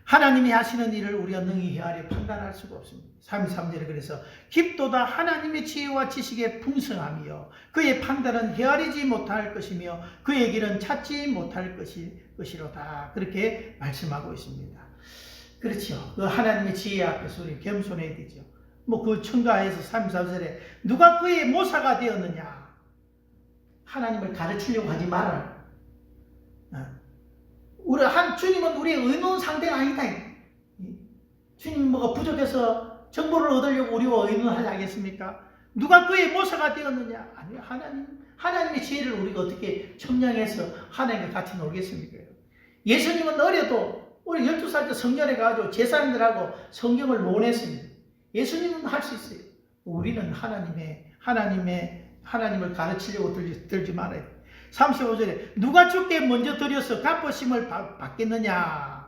하나님이 하시는 일을 우리가 능히 헤아려 판단할 수가 없습니다. 33절에 그래서 깊도다 하나님의 지혜와 지식의 풍성함이요 그의 판단은 헤아리지 못할 것이며 그의 길은 찾지 못할 것이로다. 그렇게 말씀하고 있습니다. 그렇죠. 그 하나님의 지혜 앞에서 우리 겸손해야 되죠. 그 첨가해서 34절에 누가 그의 모사가 되었느냐? 하나님을 가르치려고 하지 말아요. 주님은 우리의 의논 상대가 아니다. 주님 뭐가 부족해서 정보를 얻으려고 우리와 의논하지 않겠습니까? 누가 그의 모사가 되었느냐? 아니, 하나님의 지혜를 우리가 어떻게 청량해서 하나님과 같이 놀겠습니까? 예수님은 어려도 우리 12살 때 성전에 가서 제사장들하고 성경을 논했습니다. 예수님은 할 수 있어요. 우리는 하나님을 가르치려고 들지 말아야 돼. 35절에 누가 주께 먼저 드려서 갚으심을 받겠느냐?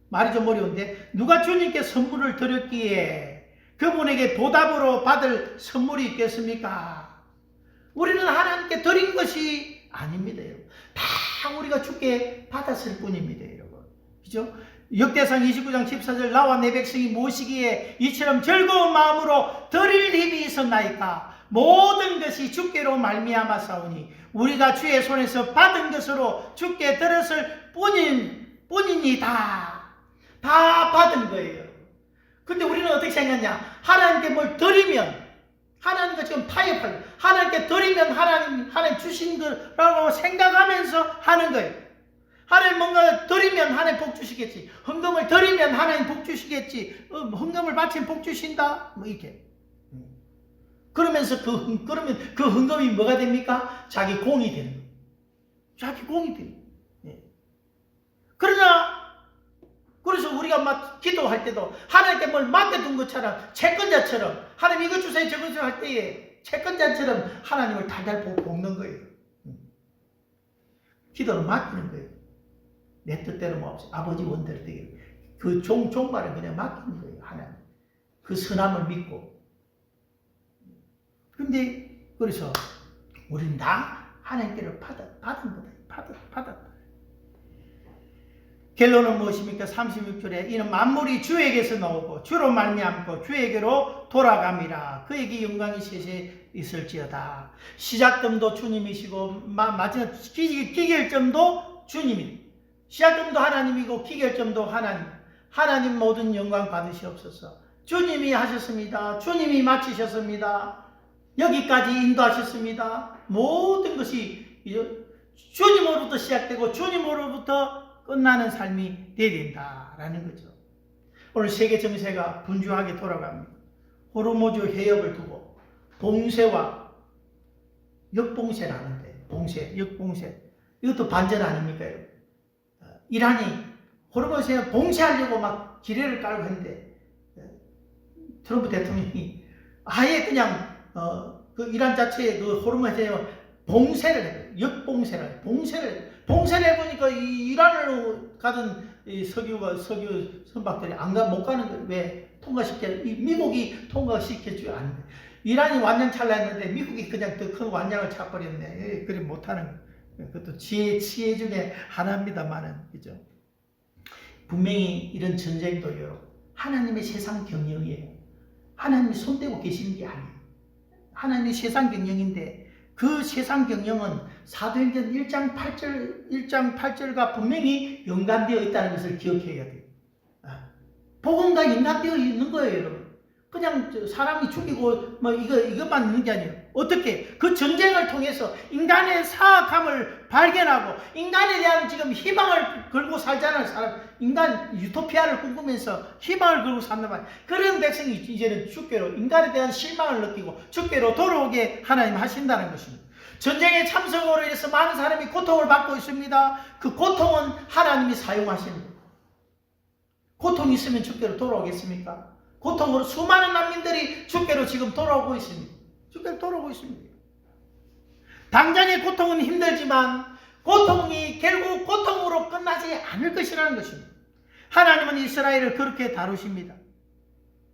말이 좀 어려운데 누가 주님께 선물을 드렸기에 그분에게 보답으로 받을 선물이 있겠습니까? 우리는 하나님께 드린 것이 아닙니다. 여러분. 다 우리가 주께 받았을 뿐입니다. 여러분. 그죠? 역대상 29장 14절 나와 내 백성이 모시기에 이처럼 즐거운 마음으로 드릴 힘이 있었나이까 모든 것이 주께로 말미암아 싸우니 우리가 주의 손에서 받은 것으로 주께 드렸을 뿐이니다. 다 받은 거예요. 근데 우리는 어떻게 생각하냐? 하나님께 뭘 드리면 하나님과 지금 타협하고 하나님께 드리면 하나님 주신 거라고 생각하면서 하는 거예요. 하나님 뭔가 드리면 하나님 복 주시겠지. 헌금을 드리면 하나님 복 주시겠지. 헌금을 바치면 복 주신다. 뭐 이렇게. 그러면서 그러면 그 헌금이 뭐가 됩니까? 자기 공이 되는 거예요. 자기 공이 돼요. 그러나 그래서 우리가 막 기도할 때도 하나님께 뭘 맡겨둔 것처럼 채권자처럼 하나님 이거 주세요 저거 주세요 할 때에 채권자처럼 하나님을 달달 볶는 거예요. 기도를 맡기는 거예요. 내 뜻대로 뭐 없이 아버지 원대로 되게 그 종말을 그냥 맡기는 거예요. 하나님 그 선함을 믿고. 근데 그래서 우리는 다 하나님께로 받은 거다. 받았다. 결론은 무엇입니까? 36절에 이는 만물이 주에게서 나오고 주로 말미암고 주에게로 돌아감이라. 그에게 영광이 세세 있을지어다. 시작점도 주님이시고 마지막 기결점도 주님이. 시작점도 하나님이고 기결점도 하나님. 하나님 모든 영광 받으시옵소서. 주님이 하셨습니다. 주님이 마치셨습니다. 여기까지 인도하셨습니다. 모든 것이 주님으로부터 시작되고 주님으로부터 끝나는 삶이 되어야 된다라는 거죠. 오늘 세계 정세가 분주하게 돌아갑니다. 호르무즈 해협을 두고 봉쇄와 역봉쇄라는데 봉쇄, 역봉쇄 이것도 반전 아닙니까? 이란이 호르무즈 해협 봉쇄하려고 막 기뢰를 깔고 했는데 트럼프 대통령이 아예 그냥 그 이란 자체의 그 호르무즈 해협 봉쇄를 해요. 역봉쇄를 봉쇄를 해보니까 이 이란으로 가던 이 석유 선박들이 못 가는 거예요. 왜? 미국이 통과시켜주지 않는데. 이란이 완장 찰나했는데 미국이 그냥 더 큰 완장을 차버렸네. 그리 못하는 거예요. 그것도 지혜 중에 하나입니다만은, 그죠? 분명히 이런 전쟁도 여러분, 하나님의 세상 경영이에요. 하나님이 손대고 계시는 게 아니에요. 하나님의 세상 경영인데, 그 세상 경영은 사도행전 1장 8절과 분명히 연관되어 있다는 것을 기억해야 돼요. 복음과 연관되어 있는 거예요, 여러분. 그냥 사람이 죽이고 뭐 이것만 있는 게 아니에요. 어떻게 그 전쟁을 통해서 인간의 사악함을 발견하고 인간에 대한 지금 희망을 걸고 살자는 사람, 인간 유토피아를 꿈꾸면서 희망을 걸고 산단 말이에요. 그런 백성이 이제는 주께로 인간에 대한 실망을 느끼고 주께로 돌아오게 하나님 하신다는 것입니다. 전쟁의 참석으로 인해서 많은 사람이 고통을 받고 있습니다. 그 고통은 하나님이 사용하시는 거예요. 고통이 있으면 주께로 돌아오겠습니까? 고통으로 수많은 난민들이 주께로 지금 돌아오고 있습니다. 주께로 돌아오고 있습니다. 당장의 고통은 힘들지만 고통이 결국 고통으로 끝나지 않을 것이라는 것입니다. 하나님은 이스라엘을 그렇게 다루십니다.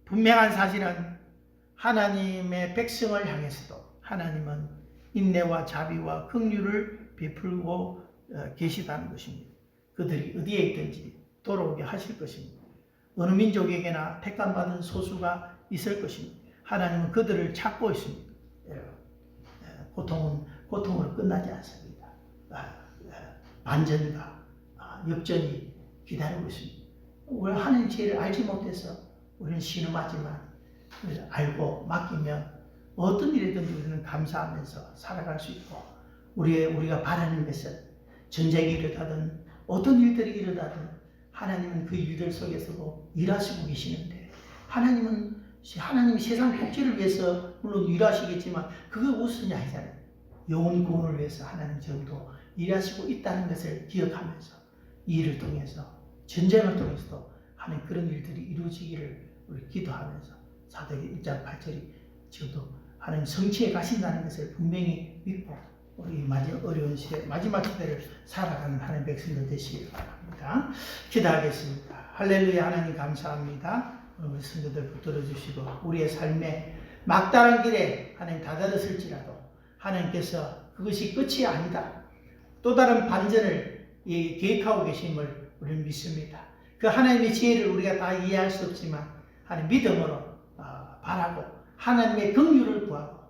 분명한 사실은 하나님의 백성을 향해서도 하나님은 인내와 자비와 긍휼을 베풀고 계시다는 것입니다. 그들이 어디에 있든지 돌아오게 하실 것입니다. 어느 민족에게나 택감받은 소수가 있을 것입니다. 하나님은 그들을 찾고 있습니다. 고통으로 끝나지 않습니다. 반전과 역전이 기다리고 있습니다. 우리 하나님 죄를 알지 못해서 우리는 신음하지만 알고 맡기면 어떤 일이든지 우리는 감사하면서 살아갈 수 있고, 우리가 바라는 것은 전쟁이 일어나든 어떤 일들이 일어나든 하나님은 그 일들 속에서도 일하시고 계시는데, 하나님이 세상 복지를 위해서 물론 일하시겠지만 그거 우선이 아니잖아요. 영혼 구원을 위해서 하나님 지금도 일하시고 있다는 것을 기억하면서 이 일을 통해서 전쟁을 통해서도 하나님 그런 일들이 이루어지기를 우리 기도하면서 사도행전 1장 8절이 지금도 하나님 성취해 가신다는 것을 분명히 믿고 우리 어려운 시대, 마지막 시대를 살아가는 하나님 백성들 되시길 바랍니다. 기도하겠습니다. 할렐루야. 하나님 감사합니다. 우리 성도들 붙들어 주시고 우리의 삶에 막다른 길에 하나님 다다랐을지라도 하나님께서 그것이 끝이 아니다, 또 다른 반전을 계획하고 계심을 우리는 믿습니다. 그 하나님의 지혜를 우리가 다 이해할 수 없지만 하나님 믿음으로 바라고 하나님의 긍휼을 구하고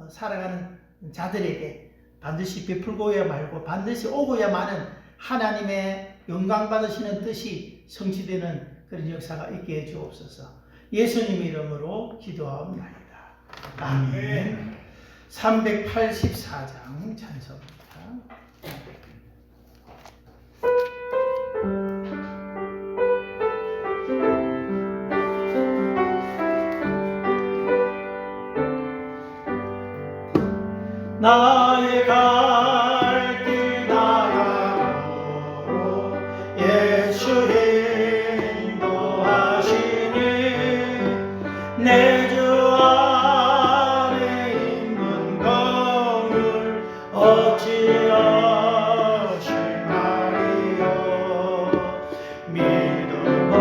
살아가는 자들에게 반드시 베풀고야 말고 반드시 오고야만은 하나님의 영광 받으시는 뜻이 성취되는 그런 역사가 있게 해 주옵소서. 예수님 이름으로 기도하옵나이다. 아멘. 384장 찬송입니다. 주인도하시니 내 주 안에 있는 공을 어찌하시나리요. 믿음으로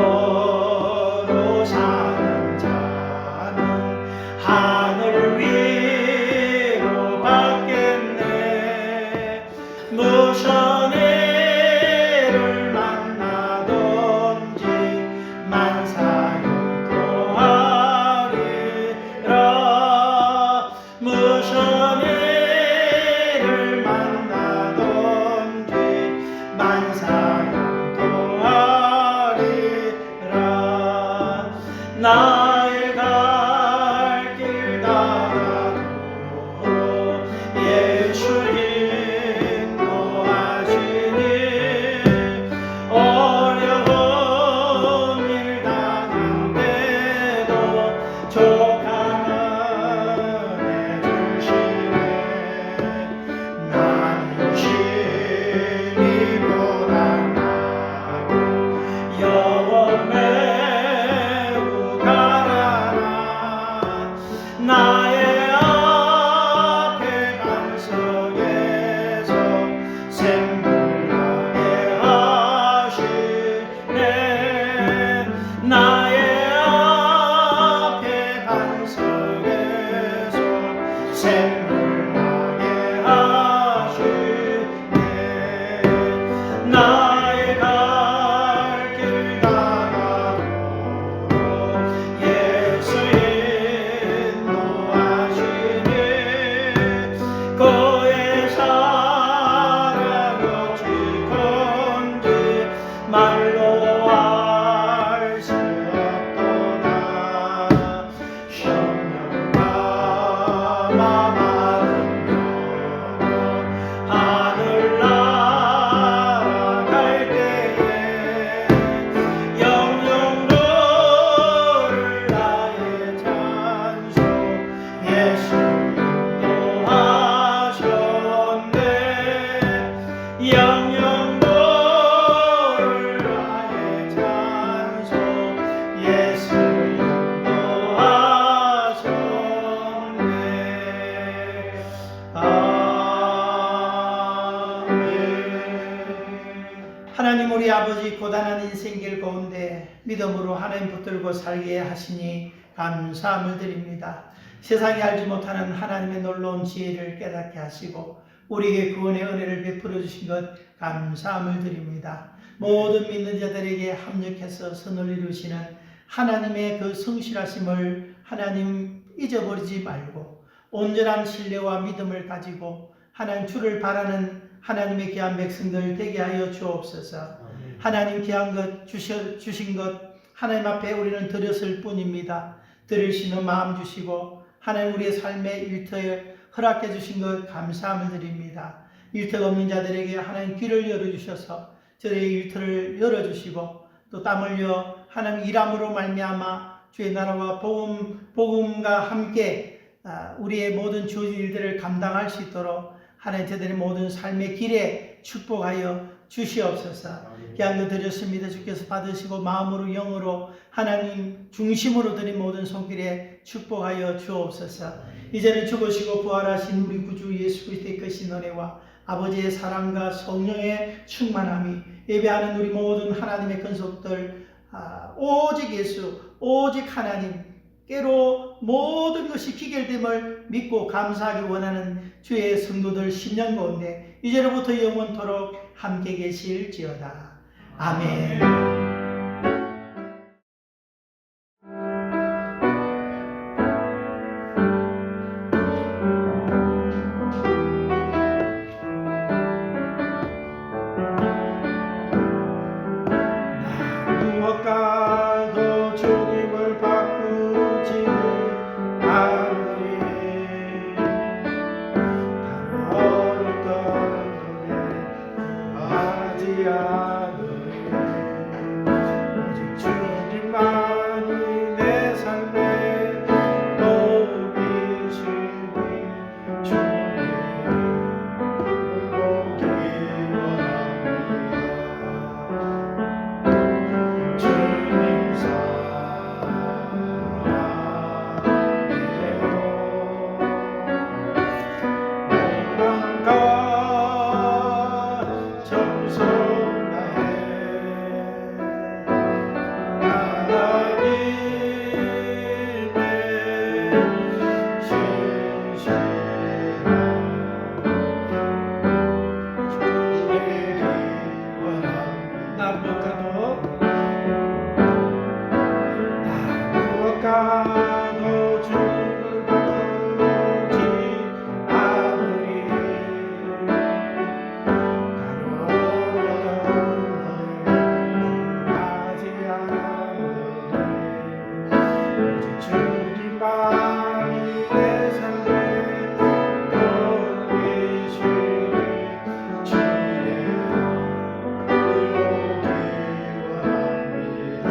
사는 자는 하늘 위로 받겠네. 무슨 일을 만나든지 만사용도하리라. 무슨 일을 만나든지 만사용도하리라. 나의 갈 길 따라도 예수 인도하시니 어려운 일 당한데도 족한 은혜 주시네. 나는 심히 고난하고 영원 매우 가라나. 나의 앞에 반석에서 샘물나게 하시네. 나의 앞에 반석에서 샘물나게 하시네. 나의 갈 길 따라도 예수 인도하시니 그의 사랑 어찌 큰지 말로 알 수 없도다. 성령과 받으며 하늘나라 갈 때에 영영 부를 나의 찬송 예수 인도하셨네. 영영 부를 나의 찬송 예수 인도하셨네. 아멘. 하나님 우리 아버지, 고단한 인생길 가운데 믿음으로 하나님 붙들고 살게 하시니 감사함을 드립니다. 세상이 알지 못하는 하나님의 놀라운 지혜를 깨닫게 하시고 우리에게 구원의 은혜를 베풀어 주신 것 감사함을 드립니다. 모든 믿는 자들에게 합력해서 선을 이루시는 하나님의 그 성실하심을 하나님 잊어버리지 말고 온전한 신뢰와 믿음을 가지고 하나님 주를 바라는 하나님의 귀한 백성들 되게 하여 주옵소서. 하나님 귀한 것 주신 것 하나님 앞에 우리는 드렸을 뿐입니다. 드릴 수 있는 마음 주시고 하나님 우리의 삶의 일터에 허락해 주신 것 감사함을 드립니다. 일터가 없는 자들에게 하나님 귀를 열어주셔서 저의 일터를 열어주시고 또 땀 흘려 하나님 일함으로 말미암아 주의 나라와 복음과 함께 우리의 모든 주어진 일들을 감당할 수 있도록 하나님 저들의 모든 삶의 길에 축복하여 주시옵소서. 귀한 것 드렸습니다. 주께서 받으시고 마음으로 영으로 하나님 중심으로 드린 모든 손길에 축복하여 주옵소서. 이제는 죽으시고 부활하신 우리 구주 예수 그리스도의 크신 은혜와 아버지의 사랑과 성령의 충만함이 예배하는 우리 모든 하나님의 근속들 오직 예수 오직 하나님께로 모든 것이 기결됨을 믿고 감사하기 원하는 주의 성도들 10년 가운데 이제로부터 영원토록 함께 계실지어다. 아멘. 무엇과도 주님을 바꾸지 않으리. 다른 어떤 노래 하지 않으리. 무엇과도 주님을 바꾸지 않으리. 주님만이 내 삶의 도우시네. 주의 의롭기 원합니다.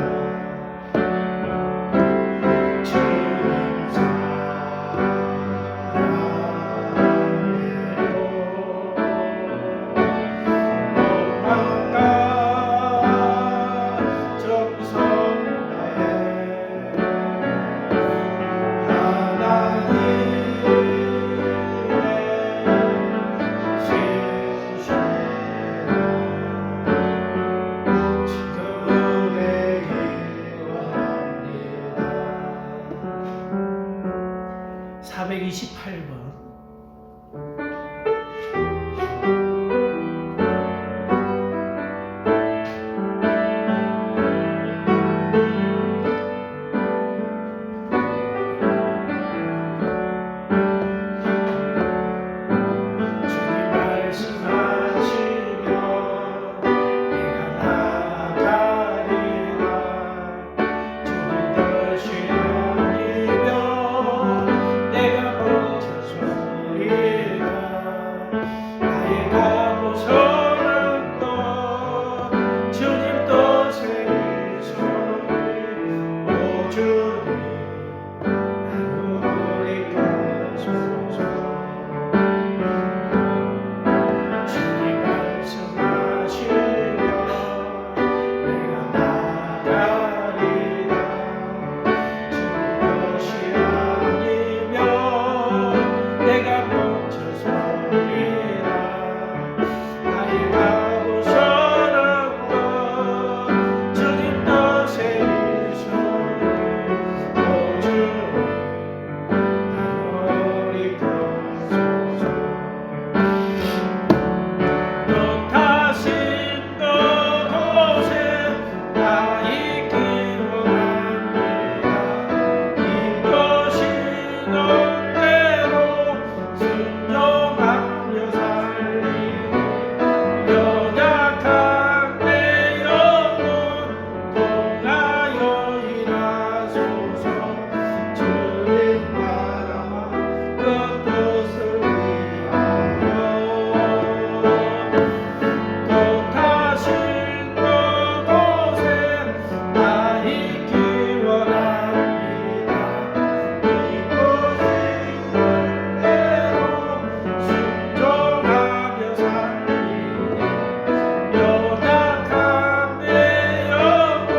주님 사랑해요. 정성다해 하나님의 428번. 주님 말씀하시면 내가 나아가리라. 주님 뜻이 아니면 내가 멈춰서리라. 나의 가고서는 것 주님 뜻에 이르소니. 오 주님 나를 이끌소서. 주님 말씀하시면 내가 나아가리라. 주님 뜻이 아니면 내가 멈춰서리라. 나의 가고서는 것 주님 뜻에 이르소니. 오 주님 나를 이끌소서. 뜻하신 그곳에 나 있기 원합니다. 인도시는 대로 순종하며 살리니 연약한 내 영혼 통하여 일하소서. 주님 나라와 그 뜻을 위하여 뜻하신 그곳에 나 있기 원합니다. 이곳에 있는 대로 순종하며 살리니 연약한 내 영혼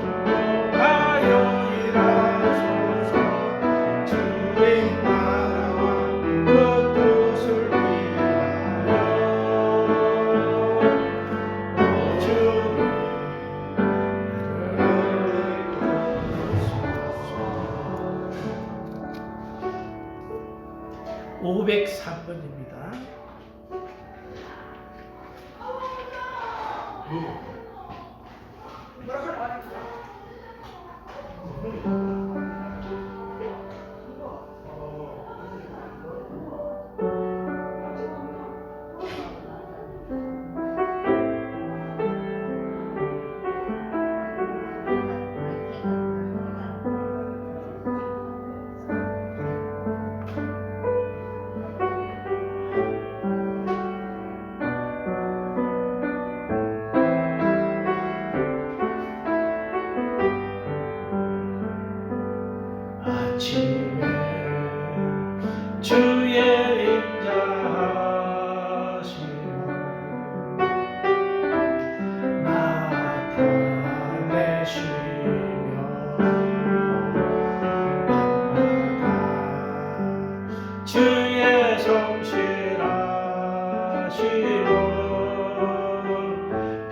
통하여 일하소서. 주님 나라와 그 뜻을 위하여. 오 주님 나를 이끌소서. 503번입니다. 아침에 주의 임자하시며 나타내시며 밤마다 주의 성실하심을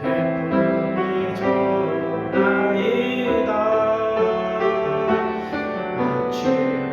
베풀이 전하이다. 아침에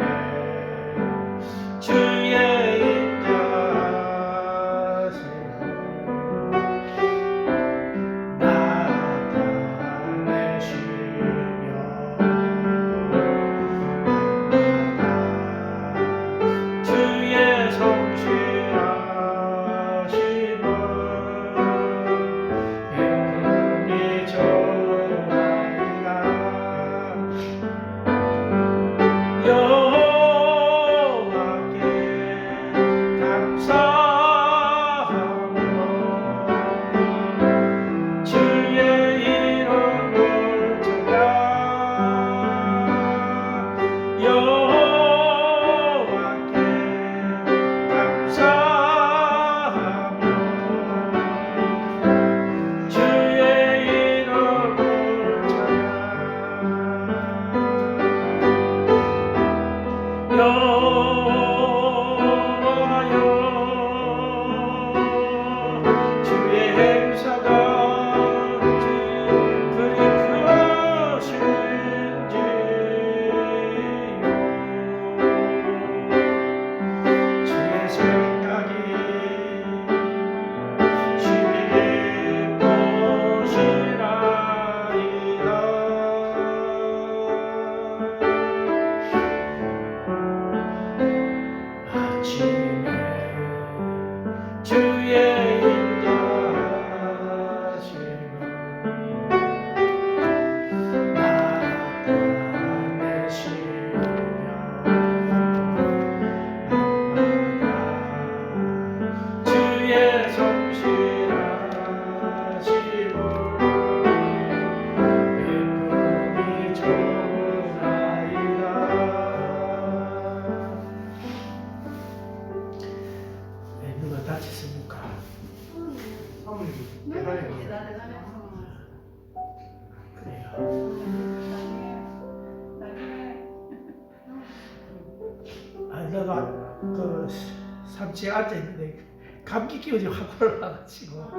제가 앉아있는데 감기 기운이 확 올라와가지고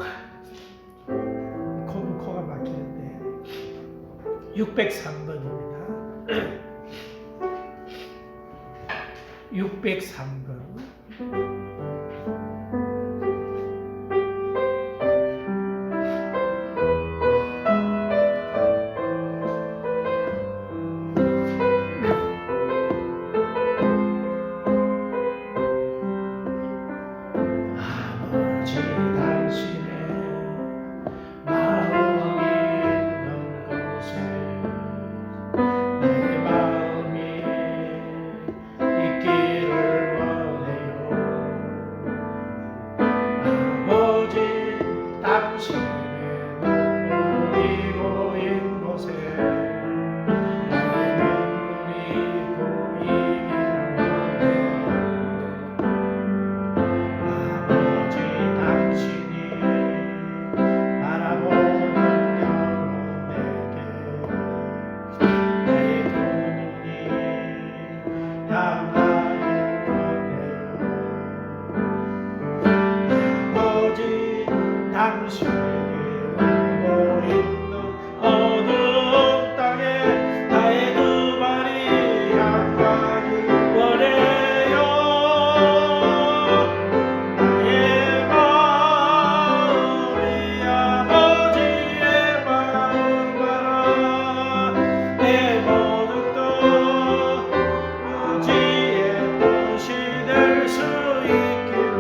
코가 막히는데 603번입니다. 603번. 아버지 당신의 마음이 있는 곳에 나의 마음이 있기를 원해요. 아버지 당신의 눈물이 고인 곳에 나의 눈물이 고이길 원해요. 아버지 당신이 바라보는 영혼에게 나의 두 눈이 향하길 원해요. 아버지 당신이 울고 있는 어두운 땅에 나의 두 발이 향하길 원해요. 나의 마음이 아버지의 마음 알아. 내 모든 것 의지의 뜻이 될 수 있기를.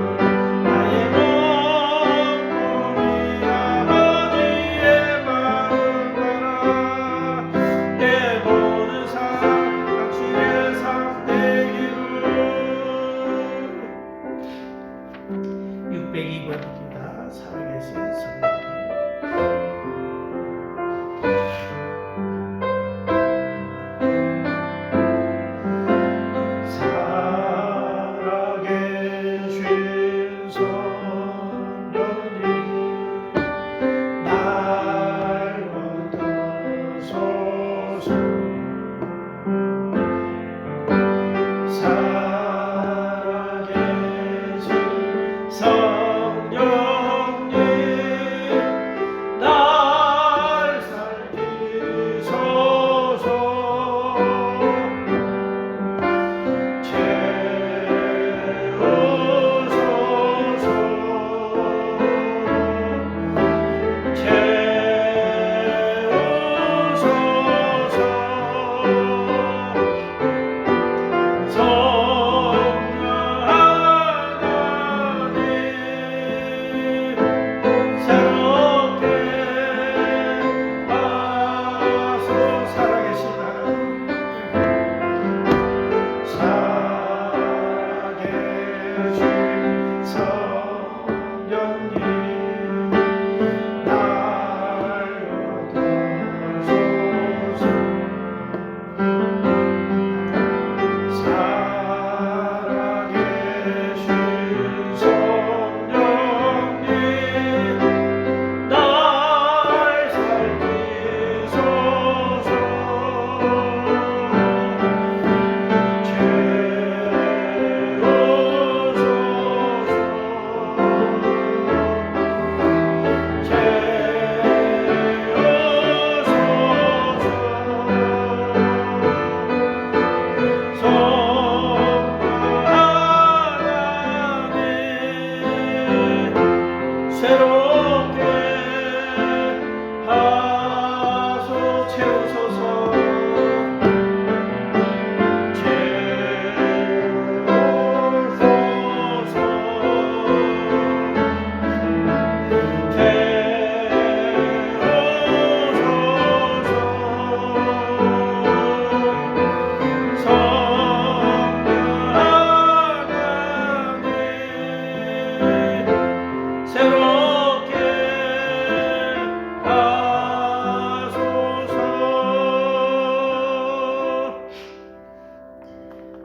나의 몸이 아버지의 마음 알아. 내 모든 삶 당신의 삶 되기를. 602번입니다. 살아계신 성령님. 살아계신 성령님, 날 붙드소서. 살아계신 성령님, 날 살리소서. 새롭게 하소 채우소서.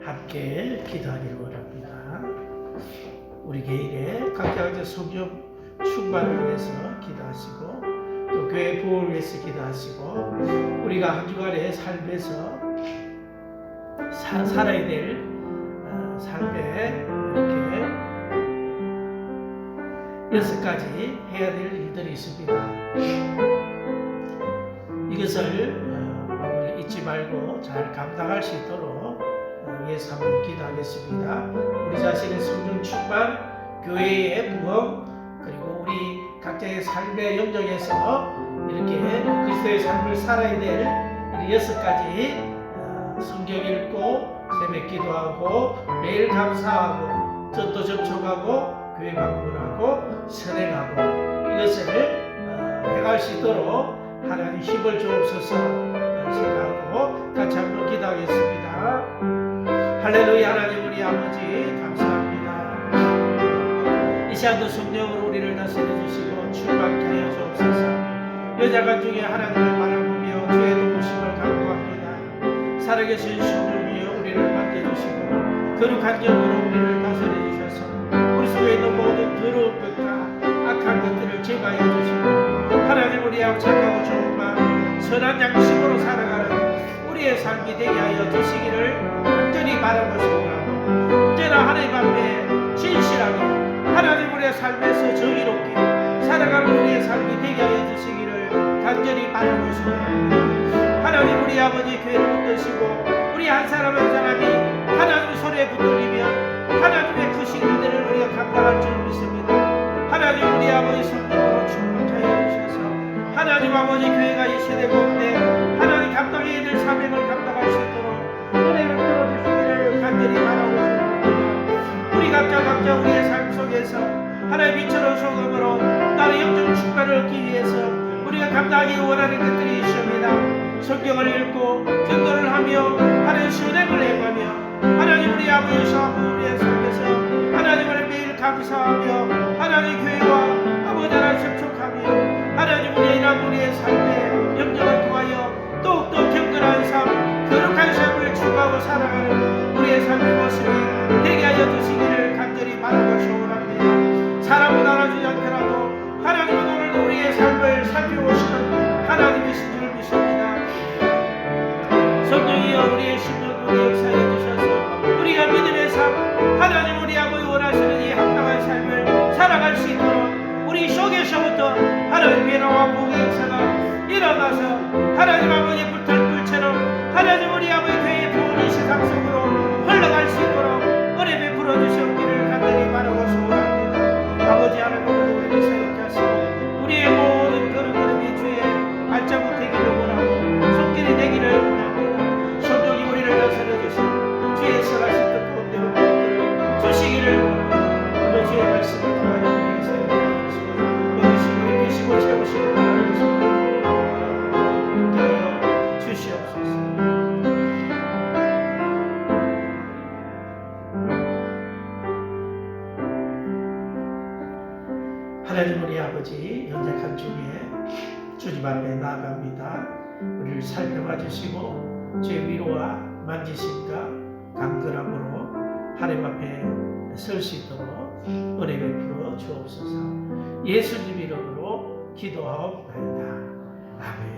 함께 기도하기를 원합니다. 우리 교회에 각자 성령 충만을 위해서 기도하시고 또 교회 부흥을 위해서 기도하시고 우리가 한 주간의 삶에서 살아야 될 삶에 이렇게 6가지 해야 될 일들이 있습니다. 이것을 우리 잊지 말고 잘 감당할 수 있도록 위해서 한번 기도하겠습니다. 우리 자신의 성령 충만, 교회의 부흥, 그리고 우리 각자의 삶의 영역에서 이렇게 그리스도의 삶을 살아야 될 6가지 성경 읽고 새벽 기도하고 매일 감사하고 전도 접촉하고 교회 방문하고 선행하고 이것을 해갈 수 있도록 하나님 힘을 주옵소서 생각하고 같이 한번 기도하겠습니다. 할렐루야. 하나님 우리 아버지 감사합니다. 이 시간도 성령으로 우리를 다스려 주시고 출발케 하여 주옵소서. 여자간 중에 하나님을 바라보며 주의 도우심을 간구합니다. 살아계신 성령이여 우리를 만져주시고 거룩한 영으로 우리를 다스려 주셔서 우리 속에 있는 모든 더러운 것과 악한 것들을 제거하여 주시고 하나님 우리 악착하고 좋은 마음 선한 양심으로 살아가는 우리의 삶이 되게 하여 주시기를 간절히 바라고 소원하고 언제나 하나님 앞에 진실하게 하나님 우리의 삶에서 정의롭게 살아가는 우리의 삶이 되게 하여 주시기를 간절히 바라고 소원합니다. 하나님 우리 아버지 교회를 붙드시고 우리 한 사람 한 사람이 하나님 손에 붙들리며 하나님의 크신 일들을 우리가 감당할 줄 믿습니다. 하나님 우리 아버지 성령으로 충만하여 주셔서 하나님 아버지 교회가 이 시대 가운데 하나님 감당해야 될 사명을 감당할 수 있도록 은혜를 들어주시기를 간절히 바라고 있습니다. 우리 각자 우리의 삶 속에서 하나님 빛으로 소금으로 나의 영적 축복을 얻기 위해서 우리가 감당하기 원하는 것들이 있습니다. 성경을 읽고 전도를 하며 하나님 순행을 해가며 하나님 우리 아버지 사부 우리의 삶에서 하나님을 매일 감사하며 하나님 교회와 아버지 하나님 접촉하며 하나님 우리의 이런 우리의 삶의 영역을 통하여 더욱더 경건한 삶 거룩한 삶을 추구하고 살아가는 우리의 삶의 모습이 되게 하여 주시기를 간절히 바라고 소원합니다. 사람은 알아주지 않더라도 하나님은 오늘도 우리의 삶을 살펴보시는 하나님이신 줄 믿습니다. 성령이여 우리의 심령으로 역사해 주셔서 우리가 믿음의 삶 하나님 우리 아버지 원하시는 이 합당한 삶을 살아갈 수 있도록 우리 속에서부터 하나님 변화와 복의 역사가 일어나서 하나님 아버지 불탈불처럼 하나님 우리 아버지 교회의 부흥의 세상 속으로 흘러갈 수 있도록 은혜 베풀어 주시옵기를 간절히 바라고 소원합니다. 아버지 하나님 오늘도 사역케 하시고 우리의 모든 걸음걸음이 주의 발자국 되기를 원하고 손길이 되기를 원합니다. 성령이 우리를 다스려 주시고 주의 선하신 뜻 가운데 우리를 주시기를 원합니다. 오늘 주의 말씀을 통하여 우리에게 사역해 주시고 먹이시고 입히시고 채우시고 하나님께서 있게 하여 주시옵소서. 하나님 우리 아버지 연약한 중에 주님 앞에 나아갑니다. 우리를 살펴봐 주시고 주의 위로와 만지심과 강건함으로 하나님 앞에 설 수 있도록 은혜 베풀어 주옵소서. 예수님 이름으로 기도하옵나이다. 아멘.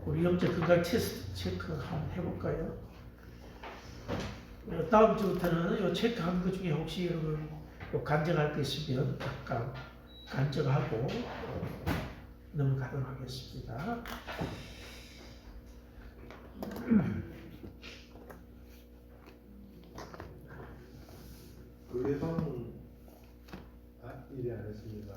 우리 영적 건강 테스트 체크 한번 해볼까요? 다음 주부터는 요 체크한 것 중에 혹시 여러분 간증할 게 있으면 잠깐 간증하고 넘어가도록 하겠습니다. 의뢰방 일이 안 했습니다.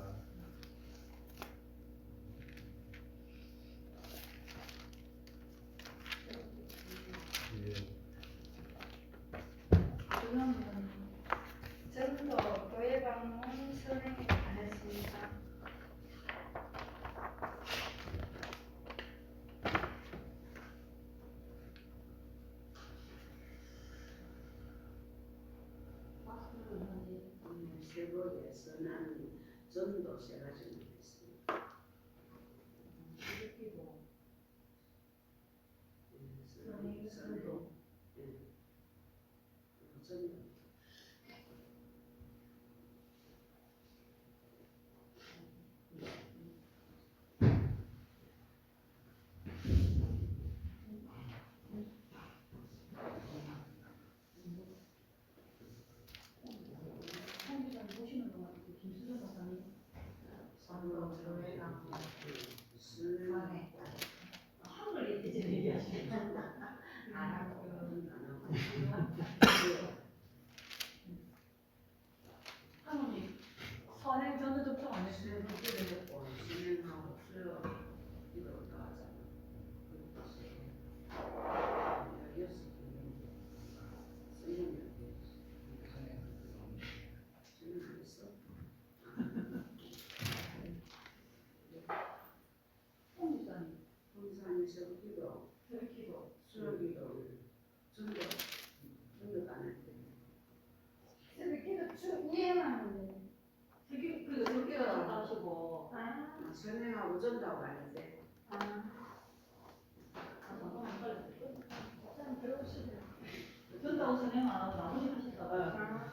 전도 교회 방문 선행 안 했습니다. 세부에서 나는 전도 세가지고 있습니다. 전도, 전도. 세부기도 했고 선행하고 수요 이거 다 하잖아. 그리고 여섯 개 선행 안 했어? 홍산이 세부기도 수요기도 전도 안 했대. 이해만 하는데. 선행하고 전도하고 안 했대. 좀 배우시죠. 전다고 선행 안 하고 나머지 하실까 봐요.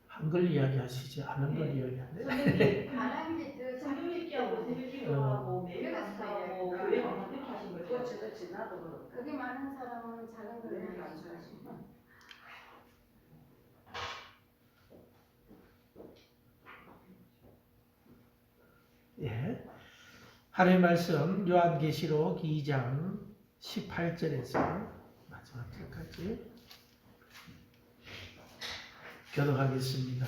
한글 이야기 하시지 않은 걸 이야기하네. 선생님, 가는 게 성경 읽기하고 새벽 기도하고 매일 감사하고 교회 가면 이렇게 하신 거죠? 그렇지 나도 그렇고. 그게 많은 사람은 작은 걸 네, 많이 감사하지. 예. 하나님의 말씀 요한계시록 2장 18절에서 마지막 절까지 교독하겠습니다.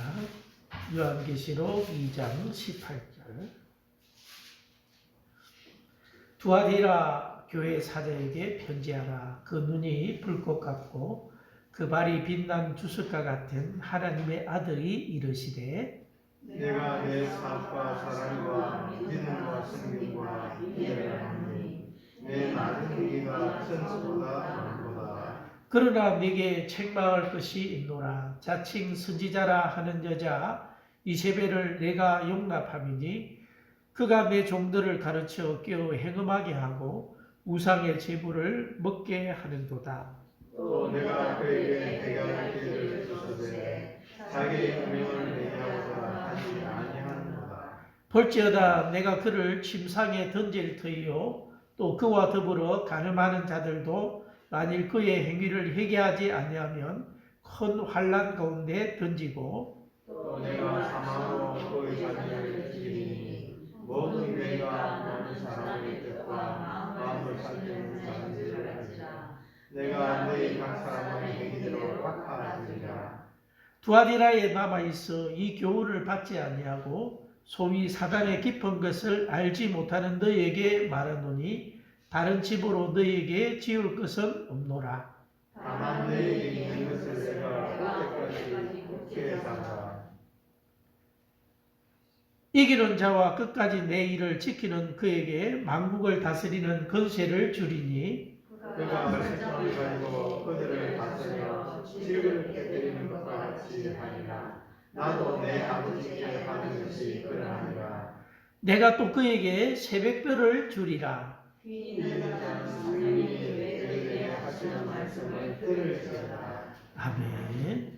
요한계시록 2장 18절. 두아디라 교회 사자에게 편지하라. 그 눈이 불꽃 같고 그 발이 빛난 주석과 같은 하나님의 아들이 이르시되 내가 내 사업과 사랑과 믿음과 승리와 이해를 하니 내 많은 행위가 천수보다 많도다. 그러나 네게 책망할 것이 있노라. 자칭 선지자라 하는 여자 이세벨을 내가 용납함이니 그가 내 종들을 가르쳐 깨어 행음하게 하고 우상의 제물을 먹게 하는도다. 또 내가 그에게 대결할 기회를 주소되 자기의 운명을 내게 하고자 하지 아니하는도다. 볼지어다 내가 그를 침상에 던질 터이요 또 그와 더불어 가늠하는 자들도 만일 그의 행위를 회개하지 아니하면 큰 환난 가운데 던지고 또 내가 사망으로 그의 자녀를 죽이니 모든 내가 많은 사람의 뜻과 마음을 살피는 사람들을 알지라. 내가 너희 각 사람의 행위대로 갚아주리라. 두아디라에 남아있어 이 교훈을 받지 아니하고 소위 사단의 깊은 것을 알지 못하는 너희에게 말하노니 다른 집으로 너희에게 지을 것은 없노라. 다만 너희에게 있는 것을 내가 올 때까지 굳게 잡아. 이기는 자와 끝까지 내 일을 지키는 그에게 만국을 다스리는 권세를 주리니 그가 말씀을 가지고 그들을 다스려 집을 깨뜨리는 것과 같이 하리라. 나도 내 아버지께 하는 것이 그러하니라. 내가 또 그에게 새벽별을 주리라. 귀 있는 자는 주님이 너희에게 하시는 말씀을 들을지어다. 아멘.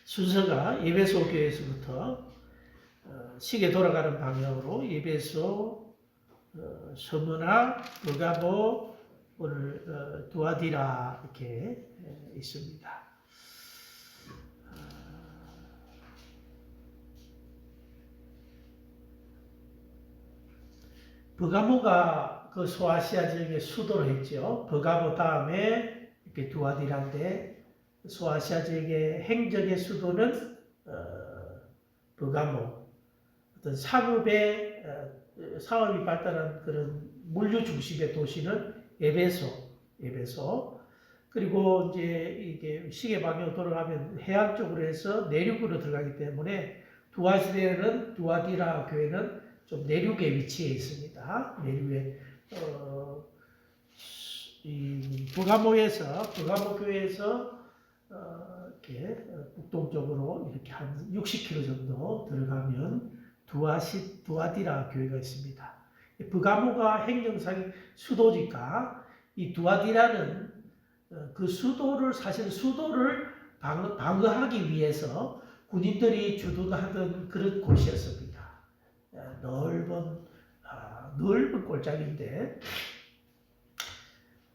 순서가 에베소 교회에서부터 시계 돌아가는 방향으로 에베소, 서문화, 버가보, 오늘 두아디라 이렇게 있습니다. 버가모가 그 소아시아 지역의 수도로 했죠. 버가모 다음에 이렇게 두아디라인데 소아시아 지역의 행정의 수도는 버가모. 어떤 사업이 발달한 그런 물류 중심의 도시는 에베소. 그리고 이제 이게 시계 방향으로 돌아가면 해안 쪽으로 해서 내륙으로 들어가기 때문에 두아디라 교회는 좀 내륙에 위치해 있습니다. 내륙에 이 버가모 교회에서 이렇게 북동쪽으로 이렇게 한 60km 정도 들어가면 두아디라 교회가 있습니다. 버가모가 행정상 수도니까 이 두아디라는 그 사실 수도를 방어하기 위해서 군인들이 주둔하던 그런 곳이었습니다. 넓은 골짜기인데,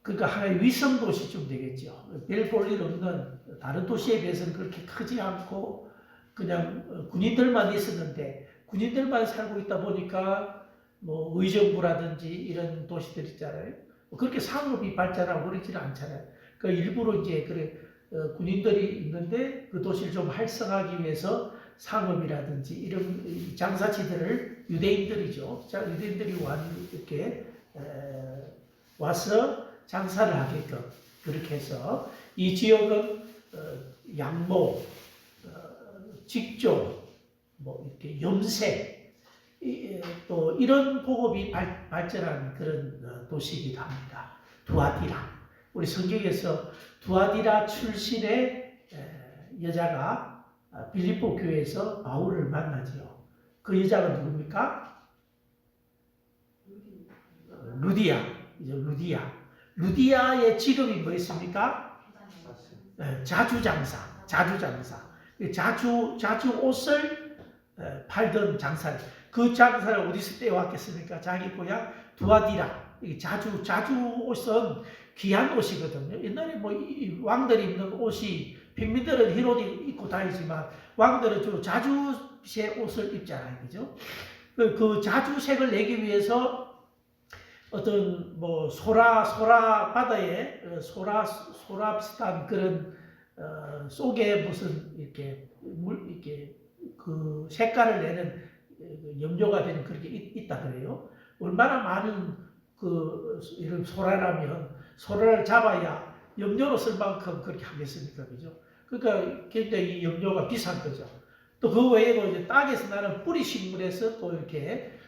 그러니까 하나의 위성 도시쯤 되겠죠. 별 볼 일 없는 다른 도시에 비해서는 그렇게 크지 않고 그냥 군인들만 있었는데 군인들만 살고 있다 보니까 뭐 의정부라든지 이런 도시들 있잖아요. 그렇게 상업이 발전하고 그러지는 않잖아요. 그 일부러 이제 그래 군인들이 있는데 그 도시를 좀 활성화하기 위해서 상업이라든지 이런 장사지들을 유대인들이죠. 유대인들이 이렇게 와서 장사를 하게끔 그렇게 해서 이 지역은 양모, 직조, 뭐 이렇게 염색 또 이런 보급이 발전한 그런 도시이기도 합니다. 두아디라. 우리 성경에서 두아디라 출신의 여자가 빌립보 교회에서 바울을 만나지요. 그 여자가 누굽니까? 루디아. 루디아의 직업이 뭐였습니까? 자주장사. 자주 옷을 팔던 장사. 그 장사를 어디서 떼어왔겠습니까? 자기 고향 두아디라. 자주 옷은 귀한 옷이거든요. 옛날에 뭐 왕들이 입는 옷이平민들은 흰 옷 입고 다니지만 왕들은 주로 자주색 옷을 입잖아요, 그죠? 그 자주색을 내기 위해서 어떤 뭐 소라 바다에 소라 비슷한 그런 속에 무슨 이렇게 이렇게 그 색깔을 내는 염료가 되는 그렇게 있다 그래요. 얼마나 많은 이런 소라라면 소라를 잡아야 염료로 쓸 만큼 그렇게 하겠습니까? 그죠? 그러니까 굉장히 이 염료가 비싼 거죠. 또 그 외에도 이제 땅에서 나는 뿌리 식물에서 또 이렇게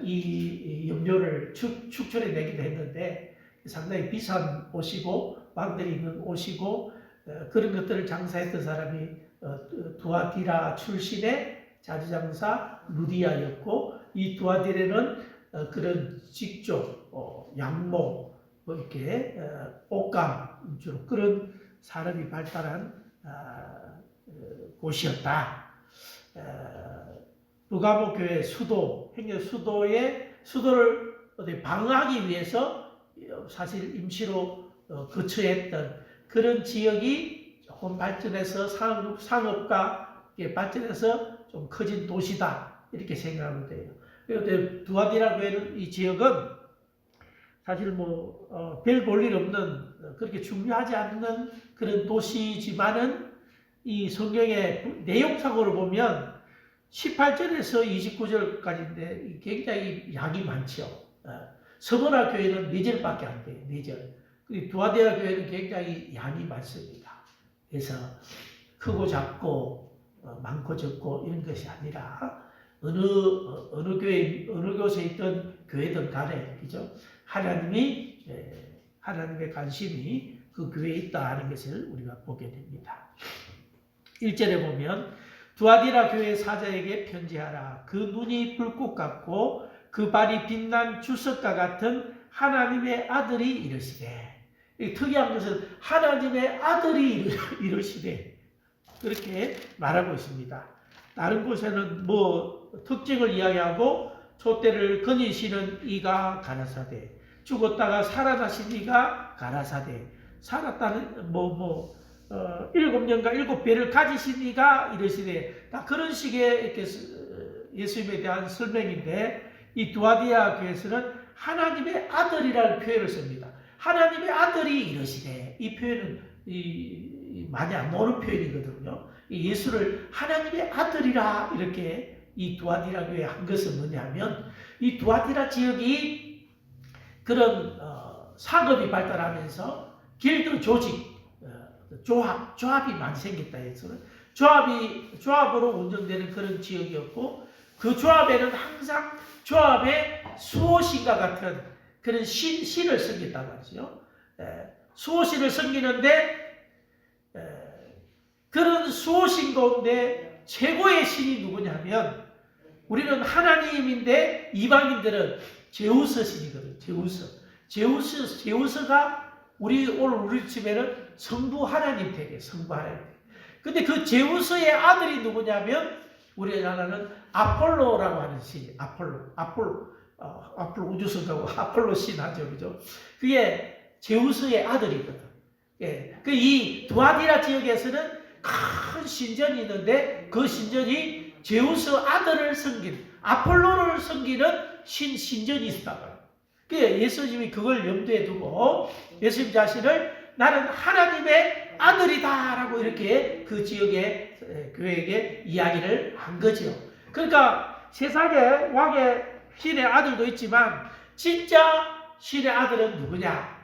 이 염료를 축출해 내기도 했는데 상당히 비싼 옷이고 왕들이 입는 옷이고 그런 것들을 장사했던 사람이 두아디라 출신의 자주장사 루디아였고 이 두아디라는 그런 직조, 양모, 뭐 이렇게 옷감 주로 그런 산업이 발달한 곳이었다. 부가모 교회 수도를 어디 방어하기 위해서 사실 임시로 거처했던 그런 지역이 조금 발전해서 상업과 발전해서 좀 커진 도시다 이렇게 생각하면 돼요. 그런데 두아디라 교회는 이 지역은 사실 뭐 별 볼 일 없는 그렇게 중요하지 않는 그런 도시지만은 이 성경의 내용상으로 보면 18절에서 29절까지인데 굉장히 양이 많죠. 서머나 교회는 4절밖에 안 돼요. 4절. 그리고 두아디라 교회는 굉장히 양이 많습니다. 그래서 크고 작고 많고 적고 이런 것이 아니라 어느 곳에 있던 교회든 간에 그죠? 하나님의 관심이 그 교회에 있다 하는 것을 우리가 보게 됩니다. 1절에 보면 두아디라 교회 사자에게 편지하라. 그 눈이 불꽃 같고 그 발이 빛난 주석과 같은 하나님의 아들이 이르시되. 특이한 것은 하나님의 아들이 이르시되 그렇게 말하고 있습니다. 다른 곳에는 뭐 특징을 이야기하고 촛대를 거니시는 이가 가라사대, 죽었다가 살아나신 이가 가라사대, 살았다는 7년과 7배를 가지신 이가 이르시되, 다 그런 식의 이렇게 예수님에 대한 설명인데 이 두아디라 교회에서는 하나님의 아들이라는 표현을 씁니다. 하나님의 아들이 이르시되, 이 표현은 많이 안 나오는 표현이거든요. 예수를 하나님의 아들이라 이렇게 이 두아디라 교회에 한 것은 뭐냐면 이 두아디라 지역이 그런 상업이 발달하면서 길드 조직, 조합이 많이 생겼다 해서 조합으로 운영되는 그런 지역이었고 그 조합에는 항상 조합에 수호신과 같은 그런 신을 섬겼단 말이죠. 수호신을 섬기는데 그런 수호신 가운데 최고의 신이 누구냐면 우리는 하나님인데 이방인들은 제우스 신이거든요. 제우스가 우리 집에는 성부 하나님 댁이에요. 성부 하나님 댁. 근데 그 제우스의 아들이 누구냐면 우리나라는 아폴로라고 하는 신이 아폴로 우주선하고 아폴로 신 하죠, 그죠? 그게 제우스의 아들이거든. 예. 이 두아디라 지역에서는 큰 신전이 있는데 그 신전이 제우스 아들을 섬긴 아폴로를 섬기는 신전이 있었다고요. 예수님이 그걸 염두에 두고 예수님 자신을 나는 하나님의 아들이다라고 이렇게 그 지역의 교회에게 이야기를 한 거죠. 그러니까 세상에 왕의 신의 아들도 있지만 진짜 신의 아들은 누구냐?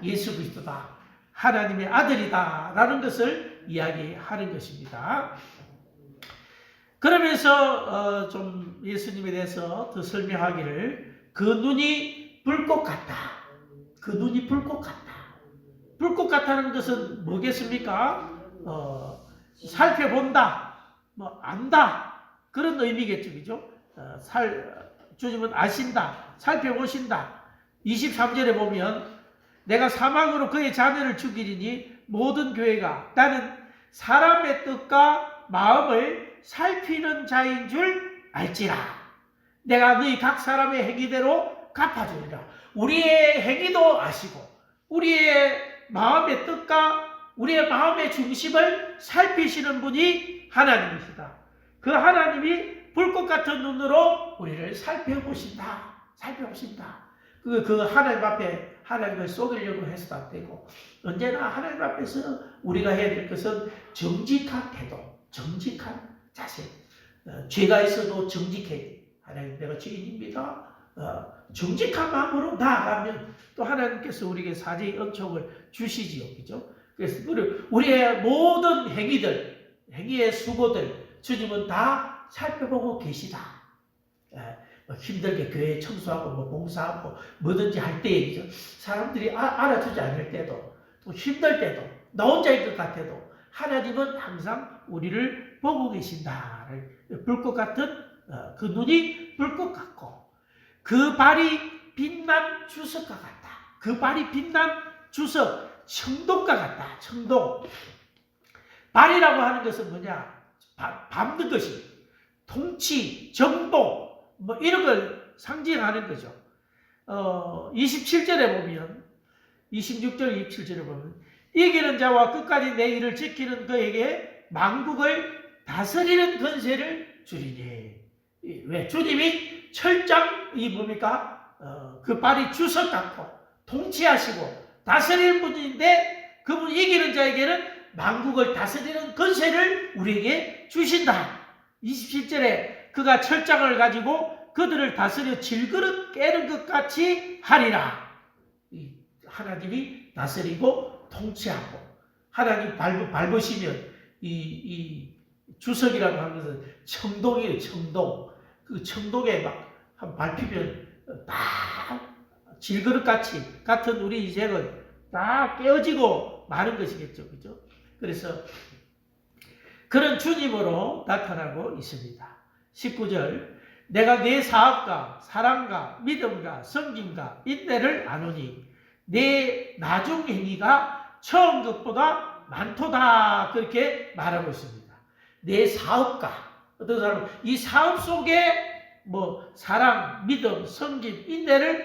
예수 그리스도다. 하나님의 아들이다라는 것을 이야기하는 것입니다. 그러면서 좀 예수님에 대해서 더 설명하기를 그 눈이 불꽃 같다. 그 눈이 불꽃 같다. 불꽃 같다는 것은 뭐겠습니까? 살펴본다, 뭐 안다 그런 의미겠죠, 그죠? 주님은 아신다, 살펴보신다. 23절에 보면 내가 사망으로 그의 자녀를 죽이리니 모든 교회가 나는 사람의 뜻과 마음을 살피는 자인 줄 알지라. 내가 너희 각 사람의 행위대로 갚아주리라. 우리의 행위도 아시고 우리의 마음의 뜻과 우리의 마음의 중심을 살피시는 분이 하나님이시다. 그 하나님이 불꽃 같은 눈으로 우리를 살펴보신다. 그 하나님 앞에 하나님을 속이려고 해서도 안 되고, 언제나 하나님 앞에서 우리가 해야 될 것은 정직한 태도, 정직한 자세. 죄가 있어도 정직해. 하나님, 내가 죄인입니다. 정직한 마음으로 나아가면 또 하나님께서 우리에게 사죄의 은총을 주시지요. 그죠? 그래서 우리의 모든 행위들, 행위의 수고들, 주님은 다 살펴보고 계시다. 힘들게 교회 청소하고 뭐 봉사하고 뭐든지 할 때에 사람들이 알아주지 않을 때도 또 힘들 때도 나 혼자인 것 같아도 하나님은 항상 우리를 보고 계신다. 불꽃 같은 그 눈이 불꽃 같고 그 발이 빛난 주석과 같다. 그 발이 빛난 주석, 청동과 같다. 청동. 발이라고 하는 것은 뭐냐? 밟는 것이 통치, 정복 뭐 이런 걸 상징하는 거죠. 27절에 보면 26절 27절에 보면 이기는 자와 끝까지 내 일을 지키는 그에게 만국을 다스리는 권세를 주리니. 왜? 주님이 철장이 뭡니까? 그 발이 주석 같고 통치하시고 다스리는 분인데 그분 이기는 자에게는 만국을 다스리는 권세를 우리에게 주신다. 27절에 그가 철장을 가지고 그들을 다스려 질그릇 깨는 것 같이 하리라. 하나님이 다스리고 통치하고 하나님 밟으시면 이 주석이라고 하는 것은 청동이에요. 청동. 그 청동에 막 한 밟히면 다 질그릇 같은 우리 인생은 다 깨어지고 마는 것이겠죠. 그죠? 그래서 그런 주님으로 나타나고 있습니다. 19절 내가 내 사업과 사랑과 믿음과 섬김과 인내를 아노니 내 나중 행위가 처음 것보다 많도다. 그렇게 말하고 있습니다. 내 사업과 어떤 사람은 이 사업 속에 뭐 사랑, 믿음, 섬김, 인내를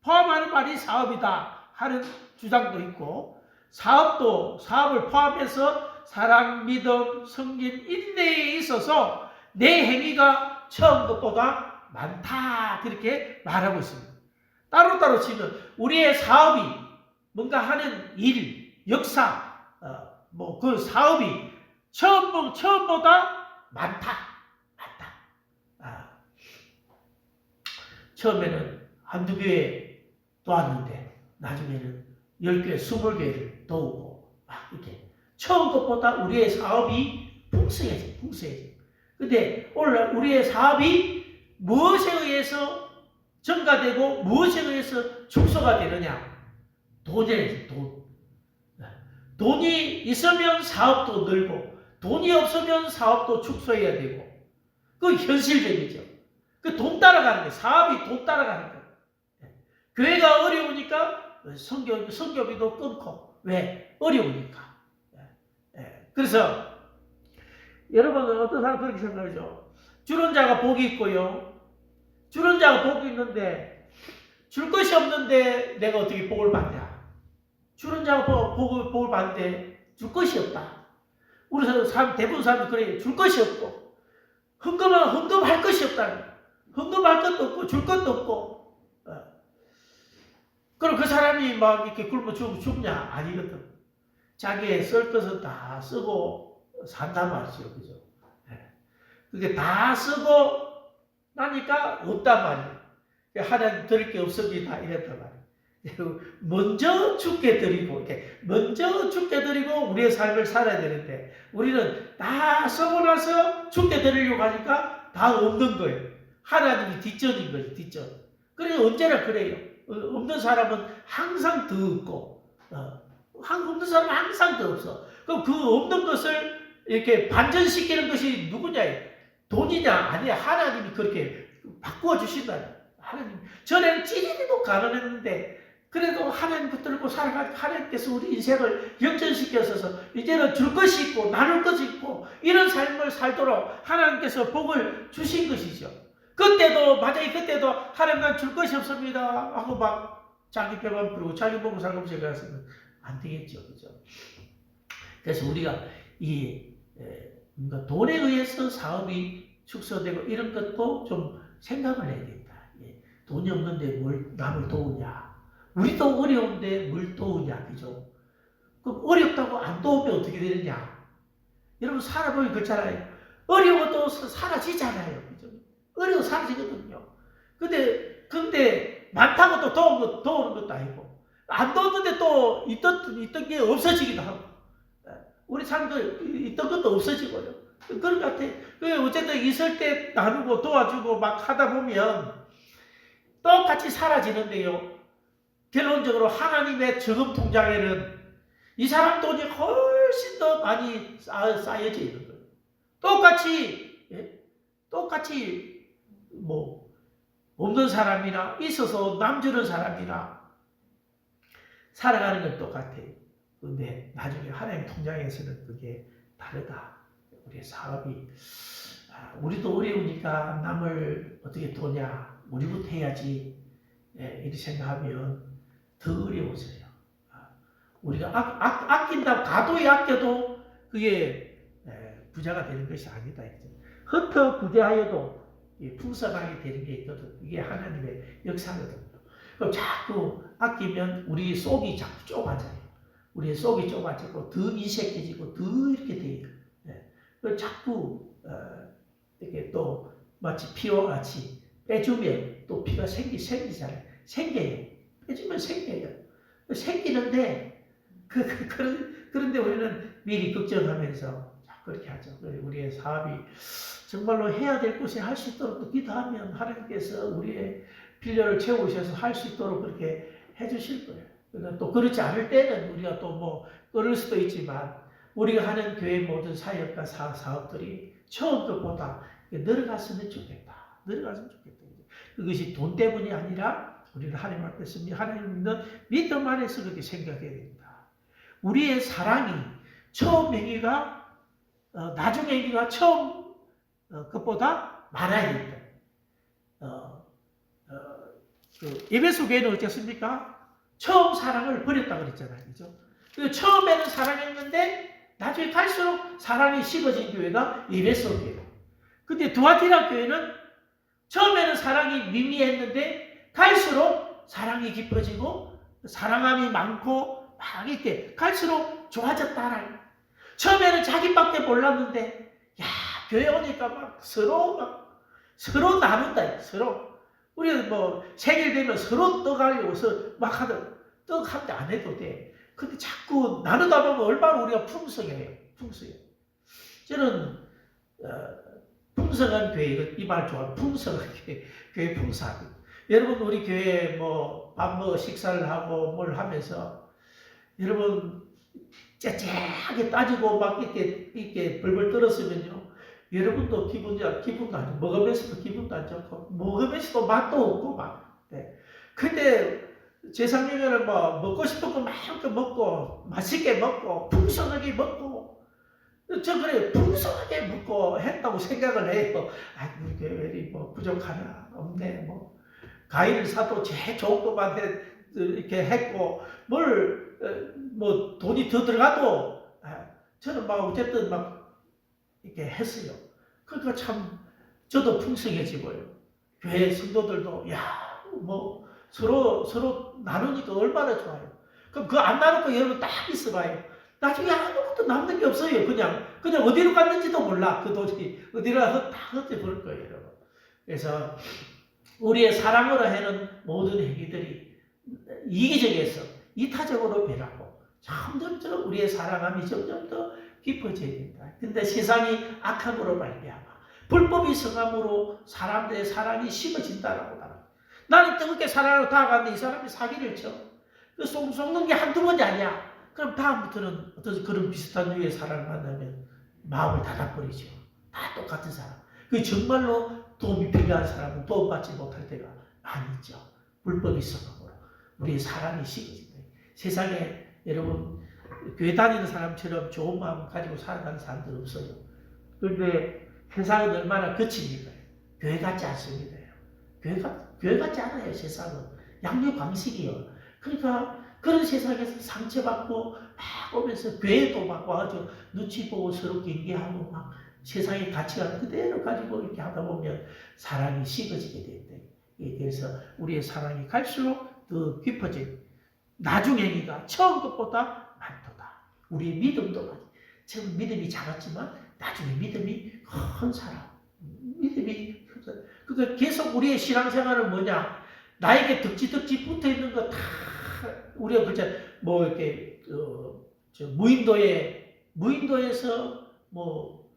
포함하는 말이 사업이다 하는 주장도 있고 사업을 포함해서 사랑, 믿음, 섬김, 인내에 있어서 내 행위가 처음 것보다 많다. 그렇게 말하고 있습니다. 따로따로 치면 우리의 사업이 뭔가 하는 일, 역사, 뭐 그 사업이 처음보다 많다. 처음에는 한두 교회 도왔는데 나중에는 10교회, 20교회를 도우고 막 이렇게 처음 것보다 우리의 사업이 풍성해져. 근데 오늘 우리의 사업이 무엇에 의해서 증가되고 무엇에 의해서 축소가 되느냐? 돈이에요. 돈이 있으면 사업도 늘고 돈이 없으면 사업도 축소해야 되고 그건 현실적이죠. 그 돈 따라가는 거예요. 사업이 돈 따라가는 거예요. 교회가 어려우니까 선교비도 끊고 왜? 어려우니까. 그래서 여러분 어떤 사람 그렇게 생각하죠. 주는 자가 복이 있고요. 주는 자가 복이 있는데 줄 것이 없는데 내가 어떻게 복을 받냐. 주는 자가 복을 받는데 줄 것이 없다. 우리 대부분 사람들 그래요. 줄 것이 없고 헌금할 것이 없다. 헌금할 것도 없고 줄 것도 없고 그럼 그 사람이 막 이렇게 굶어 죽냐? 아니거든. 자기의 쓸 것은 다 쓰고 산단 말이죠. 그죠? 그게 다 쓰고 나니까 없단 말이에요. 하나님 드릴 게 없습니다. 이랬단 말이에요. 먼저 죽게 드리고, 이렇게 먼저 죽게 드리고 우리의 삶을 살아야 되는데, 우리는 다 쓰고 나서 죽게 드리려고 하니까 다 없는 거예요. 하나님이 뒷전인 거예요, 뒷전. 그래서 언제나 그래요. 없는 사람은 항상 더 없고, 없는 사람은 항상 더 없어. 그럼 그 없는 것을 이렇게 반전시키는 것이 누구냐? 돈이냐? 아니야. 하나님이 그렇게 바꾸어 주신다. 하나님. 전에는 찌릿이고 가난했는데, 그래도 하나님 붙들고 살아가니까 하나님께서 우리 인생을 역전시켜서 이제는 줄 것이 있고 나눌 것이 있고 이런 삶을 살도록 하나님께서 복을 주신 것이죠. 그때도 만약에 그때도 하나님 난 줄 것이 없습니다 하고 막 자기 뼈만 부르고 자기 먹고 살고 생각했으면 안 되겠죠. 그죠? 그래서 우리가 뭔가 돈에 의해서 사업이 축소되고 이런 것도 좀 생각을 해야 된다. 돈이 없는데 뭘 남을 도우냐? 우리도 어려운데 뭘 도우냐? 그죠? 그럼 어렵다고 안 도우면 어떻게 되느냐? 여러분 살아보면 그렇잖아요. 어려워도 사라지잖아요. 그죠? 어려워 사라지거든요. 근데 많다고 또 도우는 것도 아니고 안 도우는데 또 있던 게 없어지기도 하고 우리 삶도 있던 것도 없어지고요. 그런 것 같아요. 어쨌든 있을 때 나누고 도와주고 막 하다 보면 똑같이 사라지는데요. 결론적으로 하나님의 저금 통장에는 이 사람 돈이 훨씬 더 많이 쌓여져 있는 거예요. 똑같이 뭐 없는 사람이나 있어서 남주는 사람이나 살아가는 건 똑같아요. 근데 나중에 하나님 통장에서는 그게 다르다. 우리의 사업이 우리도 어려우니까 남을 어떻게 도냐, 우리부터 해야지 이렇게 생각하면 더 어려워져요. 우리가 아낀다고 가도에 아껴도 그게 부자가 되는 것이 아니다. 흩어 부대하여도 풍성하게 되는 게 있거든. 이게 하나님의 역사거든요. 그럼 자꾸 아끼면 우리 속이 자꾸 좁아져요. 우리의 속이 좁아지고 더 인색해지고 더 이렇게 돼요. 자꾸 이렇게 또 마치 피와 같이 빼주면 또 피가 생기잖아요. 생겨요. 빼주면 생겨요. 생기는데 그런데 우리는 미리 걱정하면서 자꾸 그렇게 하죠. 우리의 사업이 정말로 해야 될 곳에 할 수 있도록 또 기도하면 하나님께서 우리의 필요를 채우셔서 할 수 있도록 그렇게 해주실 거예요. 그러나 또 그렇지 않을 때는 우리가 또 뭐 끊을 수도 있지만 우리가 하는 교회 모든 사역과 사업들이 처음 것보다 늘어갔으면 좋겠다. 늘어갔으면 좋겠다. 그것이 돈 때문이 아니라 우리가 하나님 앞에서 하나님 믿는 믿음 안에서 그렇게 생각해야 된다. 우리의 사랑이 처음 행위가 나중 행위가 처음 것보다 많아야 된다. 에베소 교회는 어땠습니까? 처음 사랑을 버렸다고 그랬잖아요. 그죠? 처음에는 사랑했는데 나중에 갈수록 사랑이 식어진 교회가 에베소 교회다. 근데 두아티라 교회는 처음에는 사랑이 미미했는데 갈수록 사랑이 깊어지고 사랑함이 많고 막 이렇게 갈수록 좋아졌다라. 처음에는 자기밖에 몰랐는데 교회 오니까 막 서로 나눈다. 서로 우리는 뭐 생일 되면 서로 떡하려고 막 하던 떡한테 안 해도 돼. 근데 자꾸 나누다 보면 얼마나 우리가 풍성해요. 풍성해. 저는 풍성한 교회, 이 말 좋아요. 풍성한 교회 풍성하고. 여러분 우리 교회 뭐 밥 먹어 식사를 하고 뭘 하면서 여러분 째째하게 따지고 막 이렇게 벌벌 떨었으면요. 여러분도 기분도 안 좋고 먹으면서도 기분도 안 좋고 먹으면서도 맛도 없고 막. 네. 근데 제3교회는 뭐 먹고 싶은 거 마음껏 먹고 맛있게 먹고 풍성하게 먹고 저 그래 풍성하게 먹고 했다고 생각을 해요. 우리 교회들이 뭐 부족하나 없네 뭐 과일을 사도 제일 좋은 것만 이렇게 했고 뭐 돈이 더 들어가도 저는 막 어쨌든 막 이렇게 했어요. 그러니까 참 저도 풍성해지고요. 교회 성도들도 뭐 서로 나누니까 얼마나 좋아요. 그럼 그거 안 나누고 여러분 딱 있어봐요. 나중에 아무것도 남는 게 없어요. 그냥 어디로 갔는지도 몰라. 그 돈이 어디로 다 흩어져 버릴 거예요, 여러분. 그래서 우리의 사랑으로 하는 모든 행위들이 이기적에서 이타적으로 변하고 점점 우리의 사랑함이 점점 더 깊어져야 된다. 근데 세상이 악함으로 말미암아 불법이 성함으로 사람들의 사랑이 심어진다라고 말합니다. 나는 뜨겁게 사랑으로 다가갔는데 이 사람이 사기를 쳐. 그 속는 게 한두 번이 아니야. 그럼 다음부터는 어떤 그런 비슷한 류의 사랑을 만나면 마음을 닫아버리죠. 다 똑같은 사람. 그 정말로 도움이 필요한 사람은 도움받지 못할 때가 많이 있죠. 불법이 성함으로 우리의 사랑이 식어진다. 세상에 여러분 교회 다니는 사람처럼 좋은 마음 가지고 살아가는 사람들 없어요. 그런데 세상은 얼마나 거칩니까? 교회 같지 않습니다. 교회 같지 않아요. 세상은 양육 방식이요. 그러니까 그런 세상에서 상처받고 막 오면서 교회도 막 와가지고 눈치 보고 서로 경계하고 막 세상의 가치관을 그대로 가지고 이렇게 하다 보면 사랑이 식어지게 된다. 그래서 우리의 사랑이 갈수록 더 깊어지고 나중 행위가 처음 것보다 많도다. 우리의 믿음도 많이. 처음 믿음이 작았지만 나중에 믿음이 큰 사람. 믿음이 큰 사람. 그러니까 계속 우리의 신앙생활은 뭐냐? 나에게 덕지 붙어 있는 거 다 우리가 그저 뭐 이렇게 무인도에서 뭐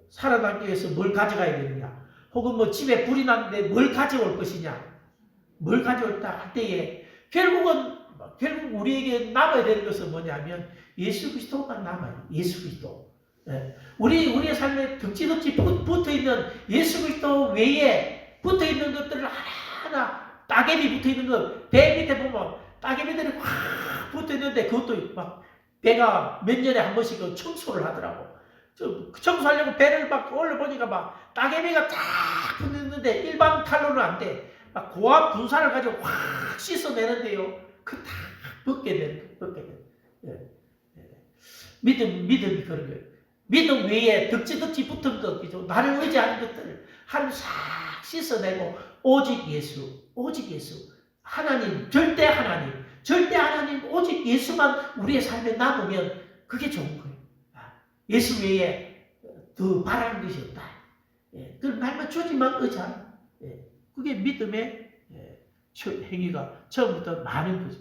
살아남기 위해서 뭘 가져가야 되느냐? 혹은 뭐 집에 불이 났는데 뭘 가져올 것이냐? 뭘 가져올다 할 때에 결국 우리에게 남아야 되는 것은 뭐냐면 예수 그리스도만 남아요. 예수 그리스도. 예. 우리의 삶에 덕지 붙어 있는 예수 그리스도 외에 붙어 있는 것들을 하나하나 따개비 붙어 있는 것, 배 밑에 보면 따개비들이 확 붙어 있는데 그것도 막 배가 몇 년에 한 번씩 청소를 하더라고. 청소하려고 배를 막 올려보니까 막 따개비가 쫙 붙어 있는데 일반 칼로는 안 돼. 막 고압 분사를 가지고 확 씻어내는데요. 그 다 벗게 돼. 예. 믿음이 그런 거예요. 믿음 외에 덕지 붙은 것, 그죠? 나를 의지하는 것들을 하나님 싹 씻어내고 오직 예수. 하나님, 절대 하나님, 오직 예수만 우리의 삶에 남으면 그게 좋은 거예요. 예수 외에 더 바라는 것이 없다. 예. 그 말만 주지만 의지하는. 예. 그게 믿음의 행위가 처음부터 많은 거죠.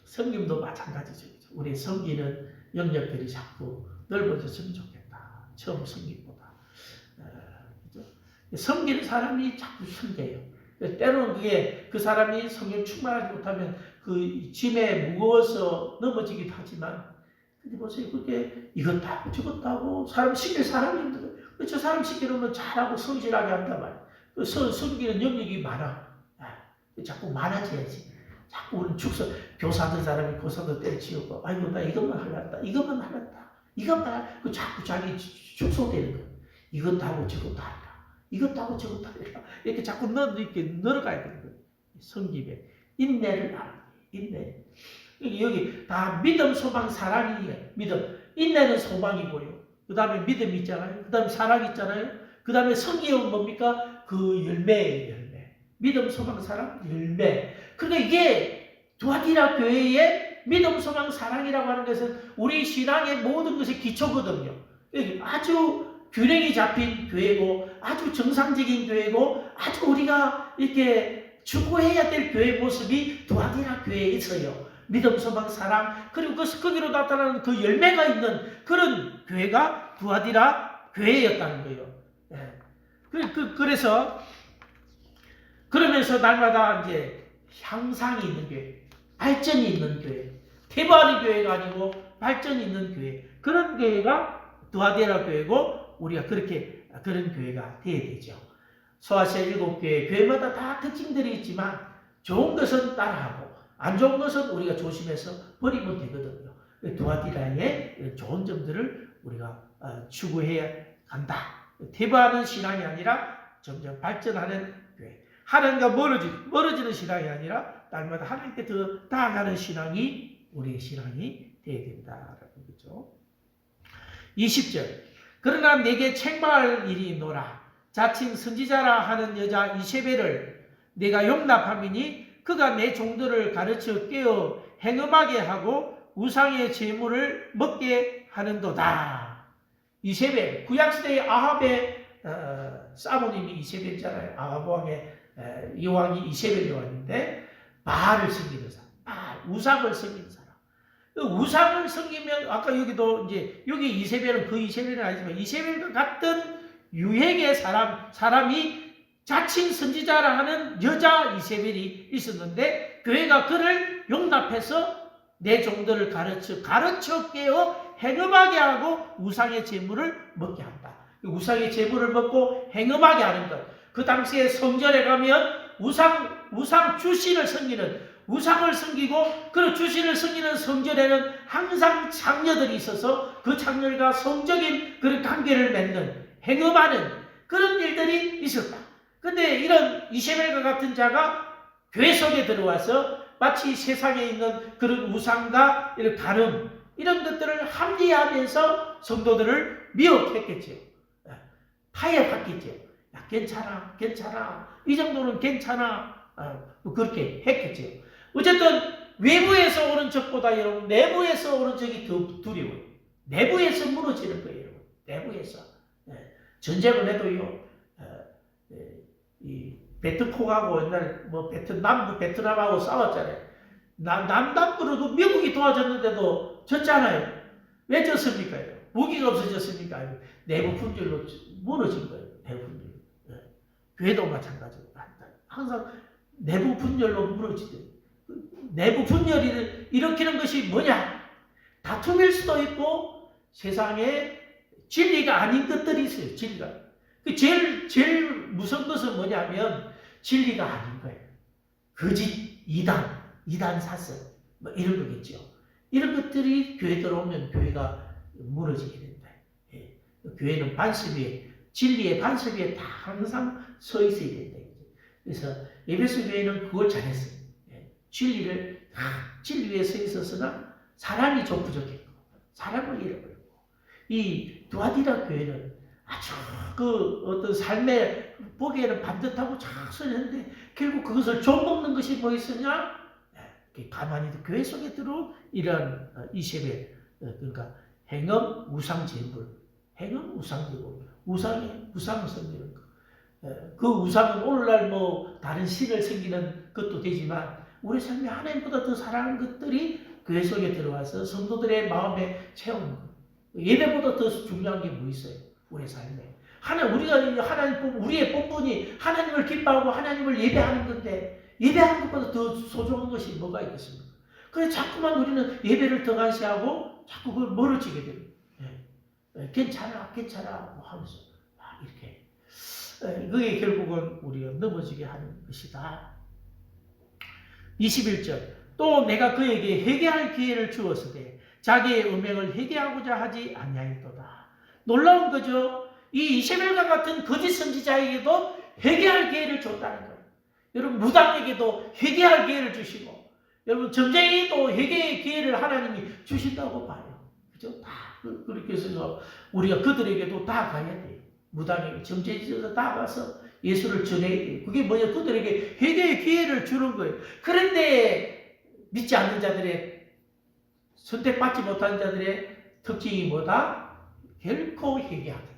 섬김도 마찬가지죠. 우리 섬기는 영역들이 자꾸 넓어졌으면 좋겠다. 처음 섬김보다. 그죠? 섬기는 사람이 자꾸 섬겨요. 때로는 그게 그 사람이 성령 충만하지 못하면 그 짐에 무거워서 넘어지기도 하지만, 근데 보세요. 그게 이것도 하고 저것도 하고 사람 시킬 사람이 힘들어요. 저 사람 시키려면 잘하고 성실하게 한단 말이에요. 그 섬기는 영역이 많아. 자꾸 많아져야지. 자꾸 우리는 교사된 사람이 교사도 때려치우고, 아이고, 나 이것만 하렸다. 그 자꾸 자기 축소되는 거예요. 이것도 하고 저것도 하리라. 이렇게 자꾸 이렇게 늘어가야 되는 거예요. 섬김에. 인내를 알아. 인내. 여기 다 믿음, 소망, 사랑이에요. 믿음. 인내는 소망이고요. 그 다음에 믿음이 있잖아요. 그 다음에 사랑이 있잖아요. 그 다음에 성경은 뭡니까? 그 열매예요, 열매. 믿음, 소망, 사랑, 열매. 그러니까 이게 두아디라 교회의 믿음, 소망, 사랑이라고 하는 것은 우리 신앙의 모든 것의 기초거든요. 아주 균형이 잡힌 교회고, 아주 정상적인 교회고, 아주 우리가 이렇게 추구해야 될 교회의 모습이 두아디라 교회에 있어요. 믿음, 소망, 사랑, 그리고 거기로 나타나는 그 열매가 있는 그런 교회가 두아디라 교회였다는 거예요. 예. 그래서 그러면서 날마다 이제 향상이 있는 교회, 발전이 있는 교회, 퇴보하는 교회가 아니고 발전이 있는 교회, 그런 교회가 두아디라 교회고 우리가 그런 교회가 되어야 되죠. 소아시아 7교회, 교회마다 다 특징들이 있지만 좋은 것은 따라하고 안 좋은 것은 우리가 조심해서 버리면 되거든요. 두아디라의 좋은 점들을 우리가 추구해야 한다. 퇴보하는 신앙이 아니라 점점 발전하는 교회. 하나님과 멀어지는 신앙이 아니라 날마다 하나님께 더 나아가는 신앙이 우리의 신앙이 되어야 된다라는 거죠. 20절. 그러나 내게 책망할 일이 있노라. 자칭 선지자라 하는 여자 이세벨을 내가 용납함이니 그가 내 종들을 가르쳐 깨어 행음하게 하고 우상의 제물을 먹게 하는도다. 이세벨, 구약시대의 아합의 사모님이 이세벨이잖아요. 아합 왕의 여왕이 이세벨 여왕인데 바알을 섬기는 사람, 바알, 우상을 섬기는 사람. 우상을 섬기면 아까 여기도 이제 여기 이세벨은 그 이세벨은 아니지만 이세벨과 같은 유행의 사람이 자칭 선지자라 하는 여자 이세벨이 있었는데 교회가 그를 용납해서 내 종들을 가르쳐 깨어 행음하게 하고 우상의 제물을 먹게 한다. 우상의 제물을 먹고 행음하게 하는 것. 그 당시에 성전에 가면 우상 주신을 섬기는 우상을 섬기고 그 주신을 섬기는 성전에는 항상 장녀들이 있어서 그 장녀들과 성적인 그런 관계를 맺는 행음하는 그런 일들이 있었다. 근데 이런 이세벨과 같은 자가 교회 속에 들어와서 마치 세상에 있는 그런 우상과 이런 가늠 이런 것들을 합리화하면서 성도들을 미혹했겠죠. 타협했겠죠. 야, 괜찮아. 이 정도는 괜찮아. 그렇게 했겠죠. 어쨌든 외부에서 오는 적보다 여러분 내부에서 오는 적이 더 두려워요. 내부에서 무너지는 거예요. 여러분. 내부에서. 전쟁을 해도요. 이 베트콩하고 옛날 남부 베트남하고 싸웠잖아요. 남부로도 미국이 도와줬는데도 졌잖아요. 왜 졌습니까? 무기가 없어졌습니까? 내부 분열로 무너진 거예요. 내부 분열. 교회도 마찬가지고 항상 내부 분열로 무너지대. 내부 분열을 일으키는 것이 뭐냐? 다툼일 수도 있고 세상에 진리가 아닌 것들이 있어요. 진리가. 제일 무서운 것은 뭐냐면 진리가 아닌 거예요. 거짓, 이단 사설 뭐 이런 거겠죠. 이런 것들이 교회 들어오면 교회가 무너지게 된다. 예. 교회는 반석 위에 진리의 반석 위에 다 항상 서 있어야 된다. 그래서 에베소 교회는 그걸 잘했어요. 예. 진리 위에 서 있었으나 사람이 좀 부족했고 사람을 잃어버렸고 이 두아디라 교회는 아주 그 어떤 삶에 보기에는 반듯하고 착선했는데 결국 그것을 좀먹는 것이 뭐 있었냐? 가만히 교회 속에 들어온 이러한 이세벨 그러니까 행음 우상제물 우상을 섬기는 것. 그 우상은 오늘날 뭐 다른 신을 섬기는 것도 되지만 우리 삶에 하나님보다 더 사랑하는 것들이 교회 속에 들어와서 성도들의 마음에 채우는 것. 예배보다 더 중요한 게 뭐 있어요? 우리 삶에. 우리의 본분이 하나님을 기뻐하고 하나님을 예배하는 건데, 예배하는 것보다 더 소중한 것이 뭐가 있겠습니까? 그래서 자꾸만 우리는 예배를 더 간시하고 자꾸 그걸 멀어지게 됩니다. 괜찮아, 뭐 하면서. 이렇게. 그게 결국은 우리가 넘어지게 하는 것이다. 21절. 또 내가 그에게 회개할 기회를 주었으되 자기의 음행을 회개하고자 하지 아니하였도다. 놀라운 거죠. 이 이세벨과 같은 거짓 선지자에게도 회개할 기회를 줬다는 거예요. 여러분 무당에게도 회개할 기회를 주시고 여러분 점쟁이도 회개의 기회를 하나님이 주신다고 봐요. 그죠? 다 그렇게 해서 우리가 그들에게도 다 가야 돼요. 무당에게 점쟁이에서 다 가서 예수를 전해야 돼요. 그게 뭐냐? 그들에게 회개의 기회를 주는 거예요. 그런데 믿지 않는 자들의 선택받지 못한 자들의 특징이 뭐다? 결코 회개하지.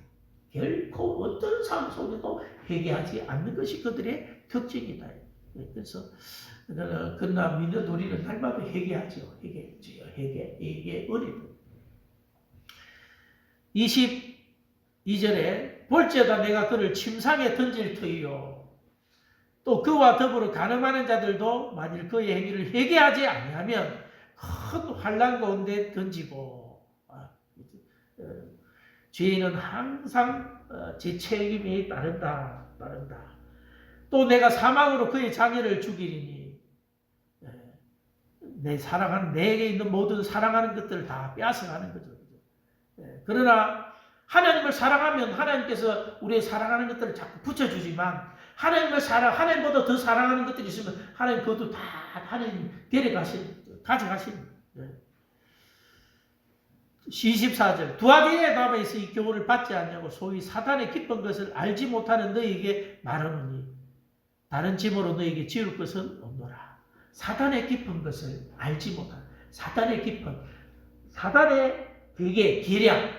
결코 어떤 삶 속에도 회개하지 않는 것이 그들의 특징이다. 그래서 그러나 믿는 우리는 날마다 회개하죠. 회개 어리고. 22절에 볼지어다 내가 그를 침상에 던질 터이요. 또 그와 더불어 가늠하는 자들도 만일 그의 행위를 회개하지 아니하면 큰 환난 가운데 던지고 죄인은 항상 제 책임이 따른다. 또 내가 사망으로 그의 자녀를 죽이리니 내게 있는 모든 사랑하는 것들을 다 빼앗아가는 거죠. 그러나 하나님을 사랑하면 하나님께서 우리의 사랑하는 것들을 자꾸 붙여주지만 하나님보다 더 사랑하는 것들이 있으면 하나님 그것도 다 하나님 가져가시는 24절 두아디의 밤에서 이 교훈을 받지 않냐고 소위 사단의 기쁜 것을 알지 못하는 너희에게 말하노니 다른 짐으로 너희에게 지을 것은 없노라. 사단의 깊은 것을 알지 못한 사단의 깊은 사단의 그게 계략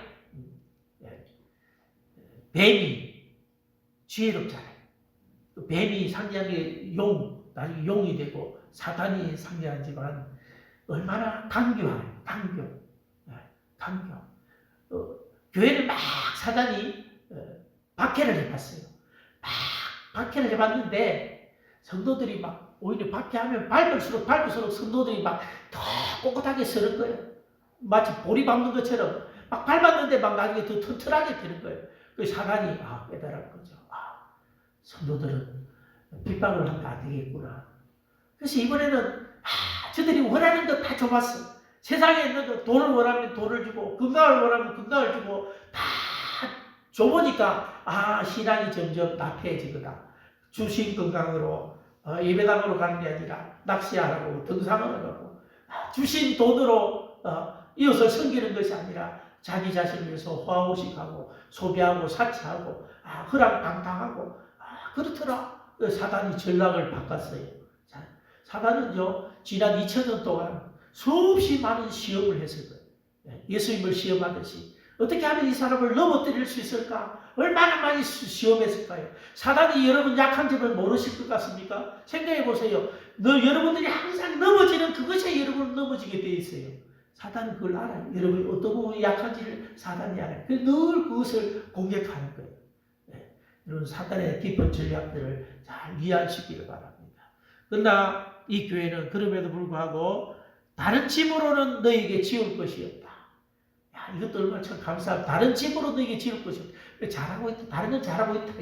뱀이 지혜롭잖아요. 뱀이 상대한 게 나중에 용이 되고 사단이 상대하지만 얼마나 강교해요. 강교. 교회를 막 사단이 박해를 해봤어요. 막 박해를 해봤는데 성도들이 막 오히려 박해하면 밟을수록 성도들이 막 더 꼿꼿하게 서는 거예요. 마치 보리 밟는 것처럼 막 밟았는데 막 나중에 더 튼튼하게 되는 거예요. 그 사단이 깨달은 거죠. 성도들은 핍박을 하면 안 되겠구나. 그래서 이번에는 저들이 원하는 거 다 줘봤어. 세상에 있는 거 돈을 원하면 돈을 주고 건강을 원하면 건강을 주고 다 줘보니까 신앙이 점점 나태해지거나 주신 건강으로 예배당으로 가는 게 아니라 낚시하라고 등산을 하고 주신 돈으로 이웃을 섬기는 것이 아니라 자기 자신을 위해서 화호식하고 소비하고 사치하고 허랑방탕하고 그렇더라. 사단이 전략을 바꿨어요. 사단은요 지난 2000년 동안 수없이 많은 시험을 했을 거예요. 예수님을 시험하듯이 어떻게 하면 이 사람을 넘어뜨릴 수 있을까? 얼마나 많이 시험했을까요? 사단이 여러분 약한 점을 모르실 것 같습니까? 생각해 보세요. 여러분들이 항상 넘어지는 그것에 여러분은 넘어지게 되어 있어요. 사단은 그걸 알아요. 여러분이 어떤 부분이 약한지를 사단이 알아요. 늘 그것을 공격하는 거예요. 여러분 사단의 깊은 전략들을 잘 이해하시기를 바랍니다. 그러나 이 교회는 그럼에도 불구하고 다른 짐으로는 너에게 지을 것이 없다. 이것도 얼마나 참 감사합니다. 다른 짐으로 너에게 지을 것이 없다. 잘하고 있다. 다른 건 잘하고 있다.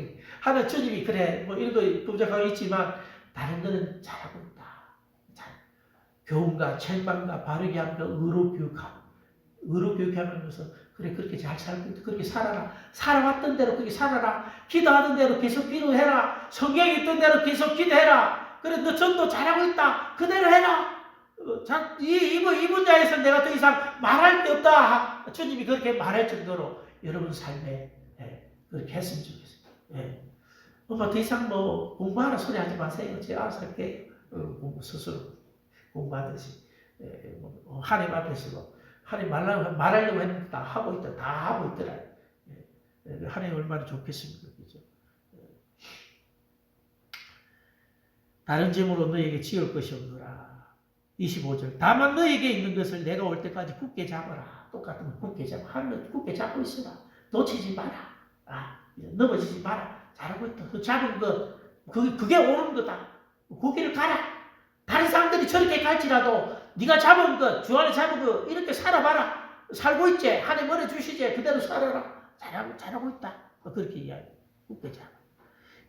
하나 주님이 그래 뭐 이런 거 부족하고 있지만 다른 거는 잘하고 있다. 교훈과 책망과 바르게 함과 의로 교육하면서 그래 그렇게 잘 살고 있다. 그렇게 살아라. 살아왔던 대로 그렇게 살아라. 기도하던 대로 계속 기도해라. 성경에 있던 대로 계속 기도해라. 그래 너 전도 잘하고 있다. 그대로 해라. 이 분야에서 내가 더 이상 말할 게 없다. 주님이 그렇게 말할 정도로 여러분 삶에 그렇게 했으면 좋겠어요. 엄마 더 이상 뭐 공부하라 소리 하지 마세요. 제가 알아서 할게요. 스스로 공부하듯이 하나님 앞에서 하나님 말하려고 했는데 다 하고 있더라. 하나님 얼마나 좋겠습니까? 그죠? 다른 점으로 너에게 지을 것이 없노라. 25절. 다만 너에게 있는 것을 내가 올 때까지 굳게 잡아라. 똑같은 거 굳게 잡아. 하면 굳게 잡고 있어라. 놓치지 마라. 넘어지지 마라. 잘하고 있다. 그 잡은 것, 그게 옳은 거다. 그 길을 가라. 다른 사람들이 저렇게 갈지라도 네가 잡은 것, 주 안에 잡은 것 이렇게 살아봐라. 살고 있지. 하나님 은혜 주시지. 그대로 살아라. 잘하고 있다. 그렇게 이야기해. 굳게 잡아.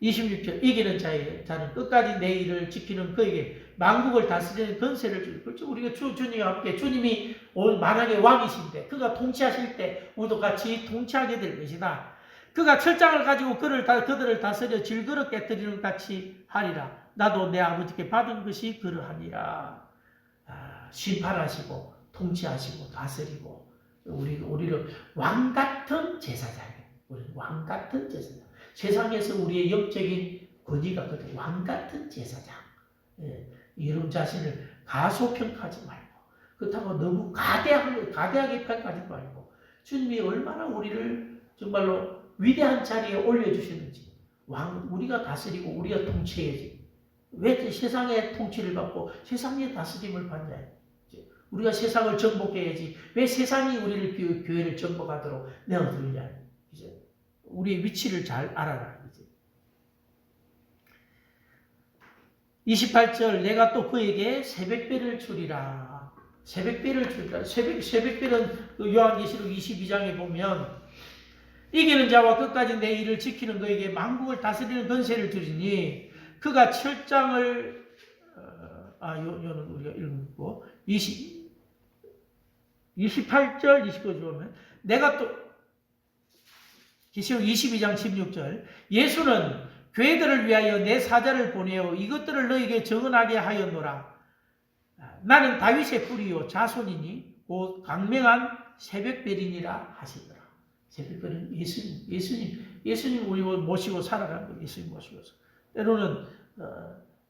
26절. 이기는 자는 끝까지 내 일을 지키는 그에게 만국을 다스리는 권세를 주고. 그렇죠. 우리가 주님과 함께 주님이 만왕의 왕이신데 그가 통치하실 때 우리도 같이 통치하게 될 것이다. 그가 철장을 가지고 그들을 다스려 질그릇 깨뜨리는 같이 하리라. 나도 내 아버지께 받은 것이 그러하니라. 심판하시고 통치하시고 다스리고 우리를 왕같은 제사장이에요. 우리는 왕같은 제사장. 세상에서 우리의 영적인 권위가 거든 왕같은 제사장. 여러분 자신을 가소평가하지 말고 그렇다고 너무 가대하게 평가하지 말고 주님이 얼마나 우리를 정말로 위대한 자리에 올려주시는지 우리가 다스리고 우리가 통치해야지. 왜 세상의 통치를 받고 세상의 다스림을 받냐. 우리가 세상을 정복해야지. 왜 세상이 우리를 교회를 정복하도록 내어두느냐. 우리의 위치를 잘 알아라. 28절. 내가 또 그에게 새벽별을 주리라. 새벽별을 주리라. 새벽별은 요한계시록 22장에 보면 이기는 자와 끝까지 내 일을 지키는 그에게 만국을 다스리는 권세를 주리니 그가 철장을 요는 우리가 읽고 28절 29절 보면 내가 또 계시록 22장 16절. 예수는 교회들을 위하여 내 사자를 보내어 이것들을 너에게 정언하게 하였노라. 나는 다윗의 뿌리요 자손이니 곧 강명한 새벽별이니라 하시더라. 새벽별은 예수님 우리 모시고 살아가는 거. 예수님 모시고서 때로는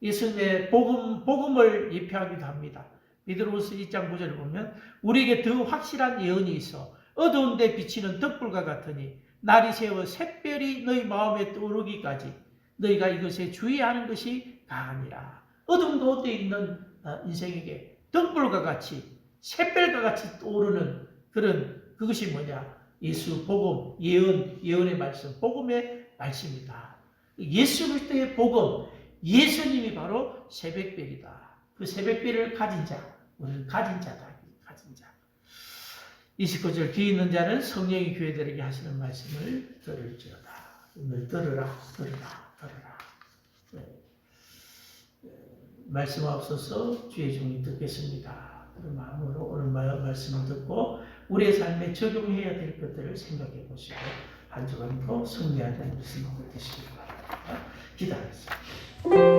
예수님의 복음을 예표하기도 합니다. 베드로후서 1장 9절을 보면 우리에게 더 확실한 예언이 있어 어두운 데 비치는 덕불과 같으니 날이 새어 샛별이 너희 마음에 떠오르기까지 너희가 이것에 주의하는 것이 가하니라. 어두운 가운데 있는 인생에게 덕불과 같이 샛별과 같이 떠오르는 그것이 뭐냐? 예수 복음, 예언의 말씀, 복음의 말씀이다. 예수 그리스도의 복음, 예수님이 바로 새벽별이다. 그 새벽별을 가진 자, 우리는 가진 자다. 가진 자. 29절 귀 있는 자는 성령이 교회들에게 하시는 말씀을 들을지어다. 오늘 들으라. 네. 말씀하옵소서 주의 종이 듣겠습니다. 그런 마음으로 오늘 말씀을 듣고 우리의 삶에 적용해야 될 것들을 생각해 보시고 한 주간도 승리하는 말씀 되시기 바랍니다. 기도하겠습니다.